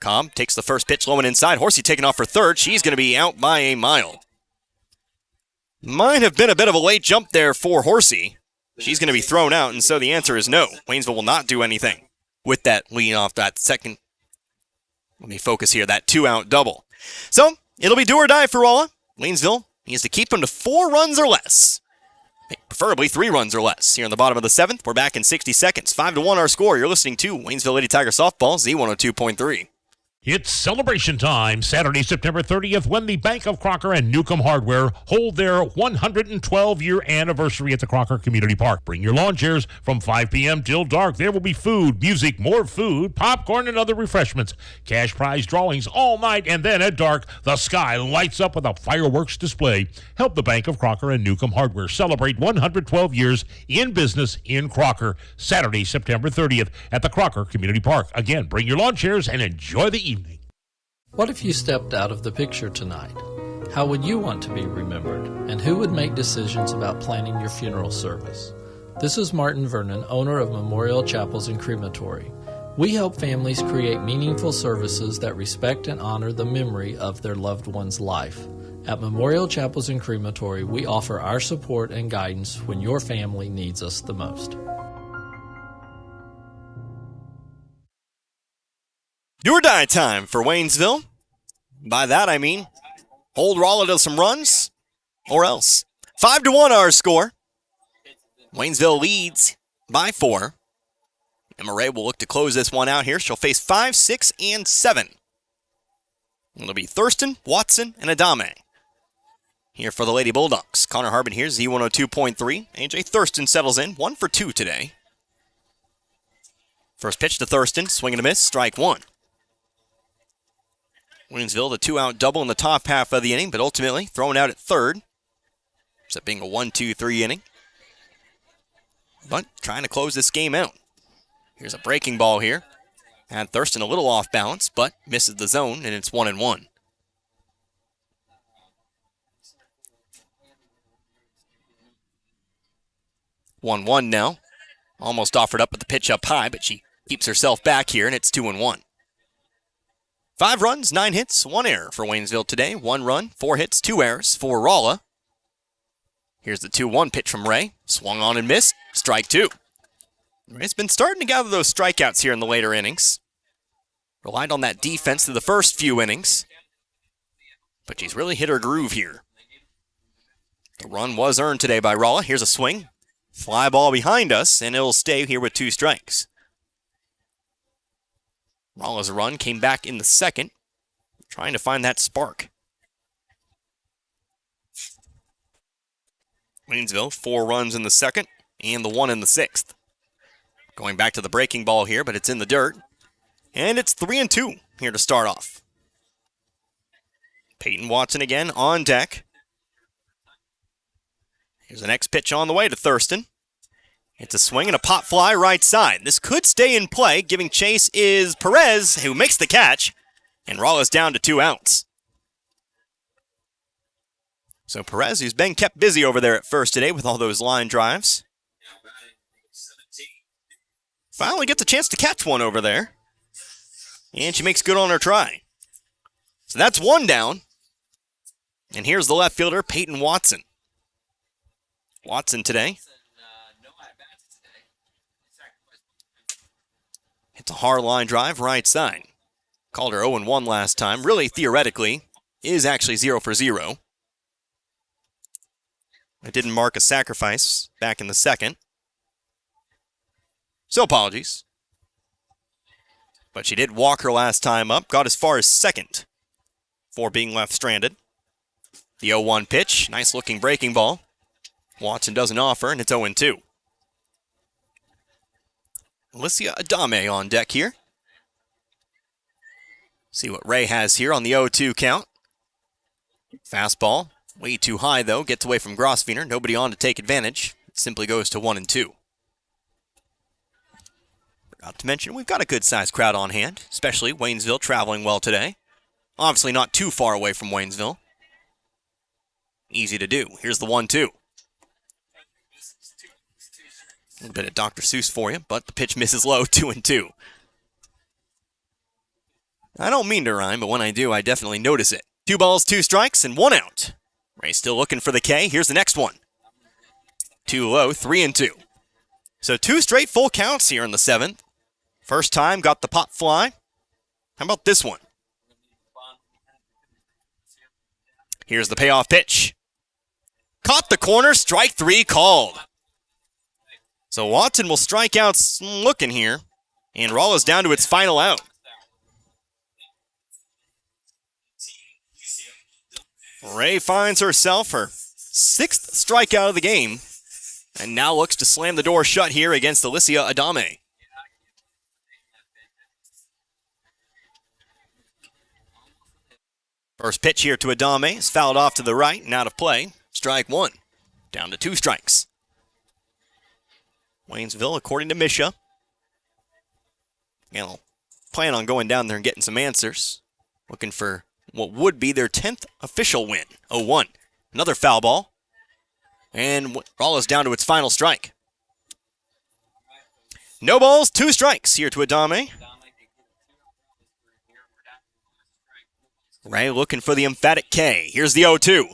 Cobb takes the first pitch low and inside. Horsey taking off for third. She's going to be out by a mile. Might have been a bit of a late jump there for Horsey. She's going to be thrown out, and so the answer is no. Waynesville will not do anything with that lead off that second. Let me focus here, that 2-out double. So, it'll be do or die for Rolla. Waynesville needs to keep them to 4 runs or less. Preferably 3 runs or less. Here in the bottom of the 7th, we're back in 60 seconds. 5-1 our score. You're listening to Waynesville Lady Tiger Softball, Z102.3. It's celebration time, Saturday, September 30th, when the Bank of Crocker and Newcomb Hardware hold their 112-year anniversary at the Crocker Community Park. Bring your lawn chairs from 5 p.m. till dark. There will be food, music, more food, popcorn, and other refreshments. Cash prize drawings all night, and then at dark, the sky lights up with a fireworks display. Help the Bank of Crocker and Newcomb Hardware celebrate 112 years in business in Crocker. Saturday, September 30th at the Crocker Community Park. Again, bring your lawn chairs and enjoy the evening. What if you stepped out of the picture tonight? How would you want to be remembered? And who would make decisions about planning your funeral service? This is Martin Vernon, owner of Memorial Chapels and Crematory. We help families create meaningful services that respect and honor the memory of their loved one's life. At Memorial Chapels and Crematory, we offer our support and guidance when your family needs us the most. Do or die time for Waynesville. By that I mean hold Rolla to some runs or else. 5-1 our score. Waynesville leads by 4. Emma Ray will look to close this one out here. She'll face 5, 6, and 7. It'll be Thurston, Watson, and Adame here for the Lady Bulldogs. Connor Harbin here, Z102.3. AJ Thurston settles in, 1 for 2 today. First pitch to Thurston, swing and a miss, strike 1. Waynesville, the 2-out double in the top half of the inning, but ultimately thrown out at third. Ends up being a 1-2-3 inning. But trying to close this game out. Here's a breaking ball here. Had Thurston a little off balance, but misses the zone, and it's 1-1. One now. Almost offered up with the pitch up high, but she keeps herself back here, and it's 2-1. 5 runs, 9 hits, 1 error for Waynesville today. 1 run, 4 hits, 2 errors for Rolla. Here's the 2-1 pitch from Ray. Swung on and missed. Strike 2. Ray's been starting to gather those strikeouts here in the later innings. Relied on that defense through the first few innings. But she's really hit her groove here. The run was earned today by Rolla. Here's a swing. Fly ball behind us, and it'll stay here with 2 strikes. Rolla's run came back in the second, trying to find that spark. Waynesville, 4 runs in the second, and the 1 in the 6th. Going back to the breaking ball here, but it's in the dirt. And it's 3-2 here to start off. Peyton Watson again on deck. Here's the next pitch on the way to Thurston. It's a swing and a pop fly right side. This could stay in play. Giving chase is Perez, who makes the catch. And Rolla's down to 2 outs. So Perez, who's been kept busy over there at first today with all those line drives, finally gets a chance to catch one over there. And she makes good on her try. So that's 1 down. And here's the left fielder, Peyton Watson. Watson today. It's a hard line drive, right side. Called her 0-1 last time. Really, theoretically, is actually 0 for 0. It didn't mark a sacrifice back in the second. So apologies. But she did walk her last time up. Got as far as second for being left stranded. The 0-1 pitch. Nice looking breaking ball. Watson doesn't offer, and it's 0-2. Alicia Adame on deck here. See what Ray has here on the 0-2 count. Fastball. Way too high, though. Gets away from Grosvenor. Nobody on to take advantage. It simply goes to 1-2. Forgot to mention, we've got a good-sized crowd on hand, especially Waynesville traveling well today. Obviously not too far away from Waynesville. Easy to do. Here's the 1-2. A little bit of Dr. Seuss for you, but the pitch misses low, 2-2. I don't mean to rhyme, but when I do, I definitely notice it. 2 balls, 2 strikes, and 1 out. Ray's still looking for the K. Here's the next one. Too low, 3-2. So 2 straight full counts here in the 7th. First time, got the pop fly. How about this one? Here's the payoff pitch. Caught the corner, strike 3 called. So Watson will strike out looking here, and Rolla's down to its final out. Ray finds herself her 6th strikeout of the game and now looks to slam the door shut here against Alicia Adame. First pitch here to Adame is fouled off to the right and out of play. Strike 1. Down to 2 strikes. Waynesville, according to Misha, will plan on going down there and getting some answers. Looking for what would be their 10th official win. 0-1. Another foul ball. And Rolla's down to its final strike. No balls, 2 strikes here to Adame. Ray looking for the emphatic K. Here's the 0-2.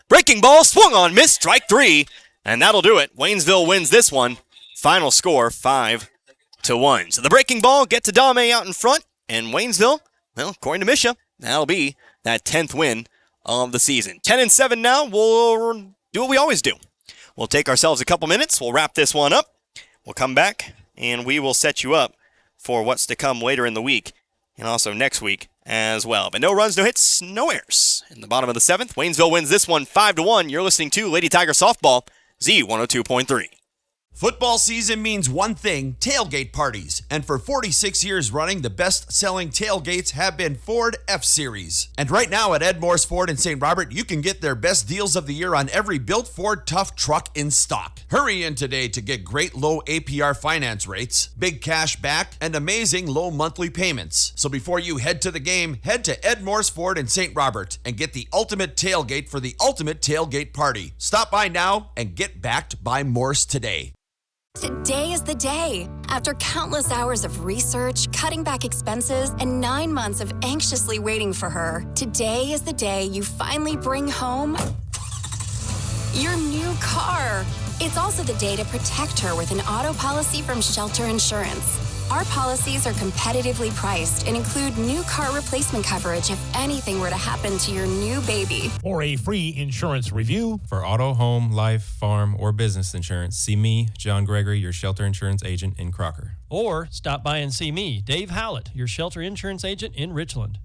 Breaking ball, swung on, missed, strike 3. And that'll do it. Waynesville wins this one. Final score, 5-1. So the breaking ball gets Adame out in front. And Waynesville, well, according to Misha, that'll be that 10th win of the season. 10-7 now. We'll do what we always do. We'll take ourselves a couple minutes. We'll wrap this one up. We'll come back, and we will set you up for what's to come later in the week and also next week as well. But no runs, no hits, no errors. In the bottom of the 7th, Waynesville wins this one 5-1. You're listening to Lady Tiger Softball, Z102.3. Football season means one thing, tailgate parties. And for 46 years running, the best-selling tailgates have been Ford F-Series. And right now at Ed Moore's Ford in St. Robert, you can get their best deals of the year on every built Ford Tough truck in stock. Hurry in today to get great low APR finance rates, big cash back, and amazing low monthly payments. So before you head to the game, head to Ed Moore's Ford in St. Robert and get the ultimate tailgate for the ultimate tailgate party. Stop by now and get backed by Morse today. Today is the day. After countless hours of research, cutting back expenses, and 9 months of anxiously waiting for her, today is the day you finally bring home your new car. It's also the day to protect her with an auto policy from Shelter Insurance. Our policies are competitively priced and include new car replacement coverage if anything were to happen to your new baby. For a free insurance review, For auto, home, life, farm, or business insurance, see me, John Gregory, your shelter insurance agent in Crocker. Or stop by and see me, Dave Howlett, your shelter insurance agent in Richland.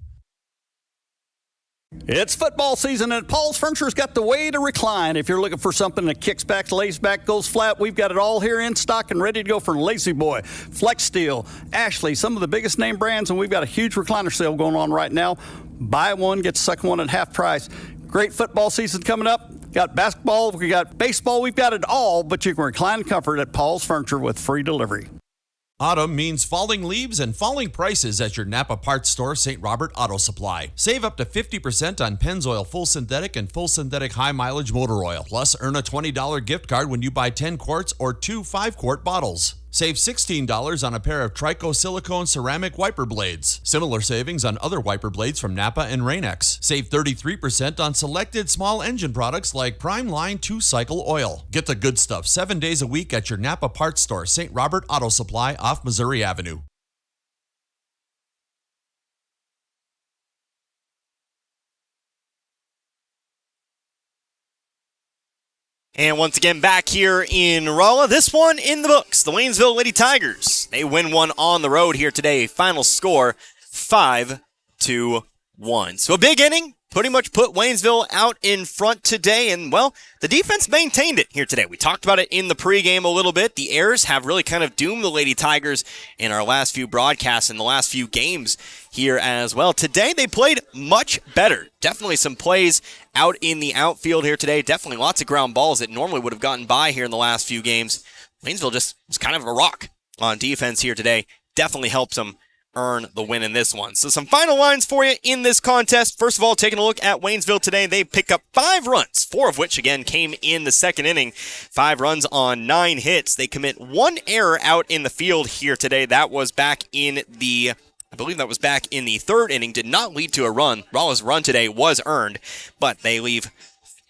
It's football season, and Paul's Furniture's got the way to recline. If you're looking for something that kicks back, lays back, goes flat, we've got it all here in stock and ready to go from Lazy Boy, Flex Steel, Ashley, some of the biggest name brands, and we've got a huge recliner sale going on right now. Buy one, get the second one at half price. Great football season coming up. Got basketball, we got baseball, we've got it all, but you can recline in comfort at Paul's Furniture with free delivery. Autumn means falling leaves and falling prices at your Napa Parts Store, St. Robert Auto Supply. Save up to 50% on Pennzoil Full Synthetic and Full Synthetic High Mileage Motor Oil. Plus, earn a $20 gift card when you buy 10 quarts or 2 5-quart bottles. Save $16 on a pair of Trico silicone ceramic wiper blades. Similar savings on other wiper blades from Napa and Rain-X. Save 33% on selected small engine products like Prime Line 2-cycle oil. Get the good stuff 7 days a week at your Napa Parts Store, St. Robert Auto Supply off Missouri Avenue. And once again, back here in Rolla, this one in the books. The Waynesville Lady Tigers, they win one on the road here today. Final score, 5-1. So a big inning, pretty much put Waynesville out in front today. And, well, the defense maintained it here today. We talked about it in the pregame a little bit. The errors have really kind of doomed the Lady Tigers in our last few broadcasts and the last few games here as well. Today, they played much better. Definitely some plays out in the outfield here today. Definitely lots of ground balls that normally would have gotten by here in the last few games. Waynesville just was kind of a rock on defense here today. Definitely helps them earn the win in this one. So some final lines for you in this contest. First of all, taking a look at Waynesville today, they pick up 5 runs, 4 of which, again, came in the second inning. 5 runs on 9 hits. They commit 1 error out in the field here today. That was back in the... I believe that was back in the 3rd inning. Did not lead to a run. Rolla's run today was earned, but they leave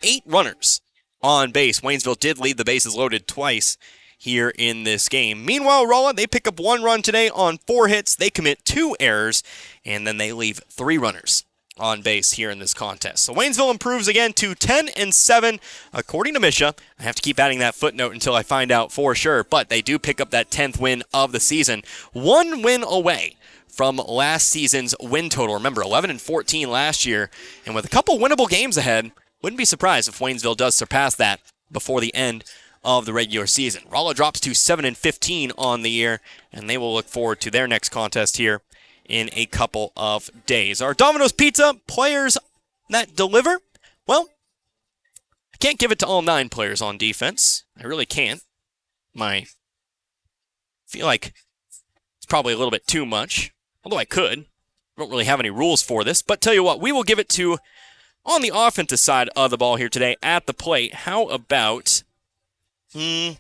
8 runners on base. Waynesville did leave the bases loaded twice here in this game. Meanwhile, Rolla, they pick up 1 run today on 4 hits. They commit 2 errors, and then they leave 3 runners on base here in this contest. So Waynesville improves again to 10-7, according to Misha. I have to keep adding that footnote until I find out for sure, but they do pick up that 10th win of the season. 1 win away from last season's win total. Remember, 11-14 last year, and with a couple winnable games ahead, wouldn't be surprised if Waynesville does surpass that before the end of the regular season. Rolla drops to 7-15 on the year, and they will look forward to their next contest here in a couple of days. Our Domino's Pizza players that deliver, well, I can't give it to all 9 players on defense. I really can't. I feel like it's probably a little bit too much, although I could. I don't really have any rules for this, but tell you what, we will give it to, on the offensive side of the ball here today, at the plate. How about in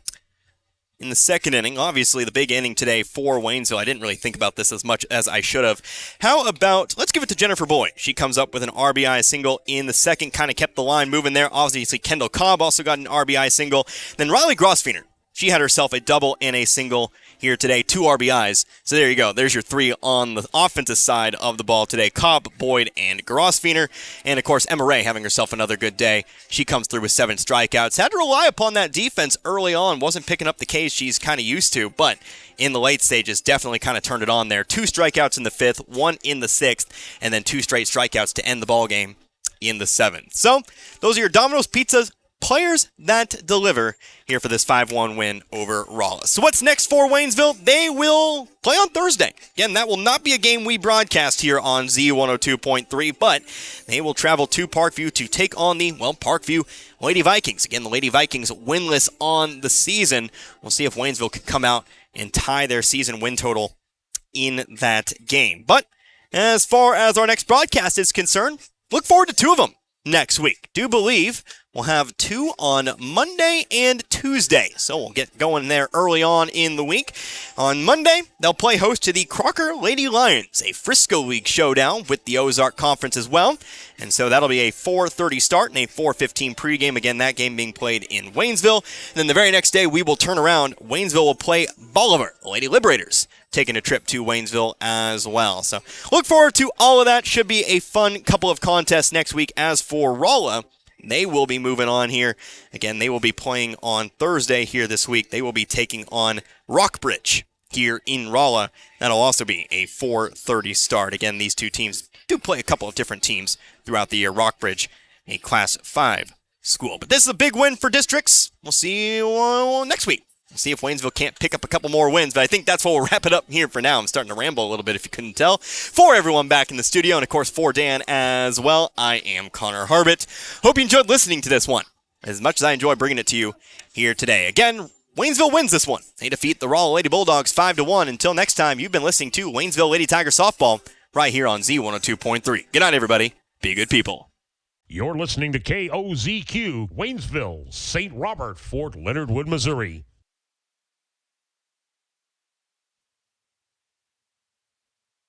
the second inning, obviously the big inning today for Waynesville. I didn't really think about this as much as I should have. How about, let's give it to Jennifer Boyd. She comes up with an RBI single in the second, kind of kept the line moving there. Obviously, Kendall Cobb also got an RBI single. Then Riley Grosfener, she had herself a double and a single here today, 2 RBIs. So there you go. There's your 3 on the offensive side of the ball today. Cobb, Boyd, and Grosfener. And, of course, Emma Ray having herself another good day. She comes through with 7 strikeouts. Had to rely upon that defense early on. Wasn't picking up the Ks she's kind of used to, but in the late stages, definitely kind of turned it on there. 2 strikeouts in the 5th, 1 in the 6th, and then 2 straight strikeouts to end the ball game in the 7th. So those are your Domino's Pizzas players that deliver here for this 5-1 win over Rolla. So what's next for Waynesville? They will play on Thursday. Again, that will not be a game we broadcast here on Z102.3, but they will travel to Parkview to take on the, Parkview Lady Vikings. Again, the Lady Vikings winless on the season. We'll see if Waynesville can come out and tie their season win total in that game. But as far as our next broadcast is concerned, look forward to 2 of them next week. Do believe we'll have 2 on Monday and Tuesday. So we'll get going there early on in the week. On Monday, they'll play host to the Crocker Lady Lions, a Frisco League showdown with the Ozark Conference as well. And so that'll be a 4:30 start and a 4:15 pregame. Again, that game being played in Waynesville. And then the very next day, we will turn around. Waynesville will play Bolivar, Lady Liberators, taking a trip to Waynesville as well. So look forward to all of that. Should be a fun couple of contests next week. As for Rolla, they will be moving on here. Again, they will be playing on Thursday here this week. They will be taking on Rockbridge here in Rolla. That'll also be a 4:30 start. Again, these 2 teams do play a couple of different teams throughout the year. Rockbridge, a Class 5 school. But this is a big win for districts. We'll see you next week. See if Waynesville can't pick up a couple more wins, but I think that's what we'll wrap it up here for now. I'm starting to ramble a little bit if you couldn't tell. For everyone back in the studio, and of course for Dan as well, I am Connor Harbit. Hope you enjoyed listening to this one as much as I enjoy bringing it to you here today. Again, Waynesville wins this one. They defeat the Rolla Lady Bulldogs 5-1. Until next time, you've been listening to Waynesville Lady Tiger Softball right here on Z102.3. Good night, everybody. Be good people. You're listening to KOZQ, Waynesville, St. Robert, Fort Leonard Wood, Missouri.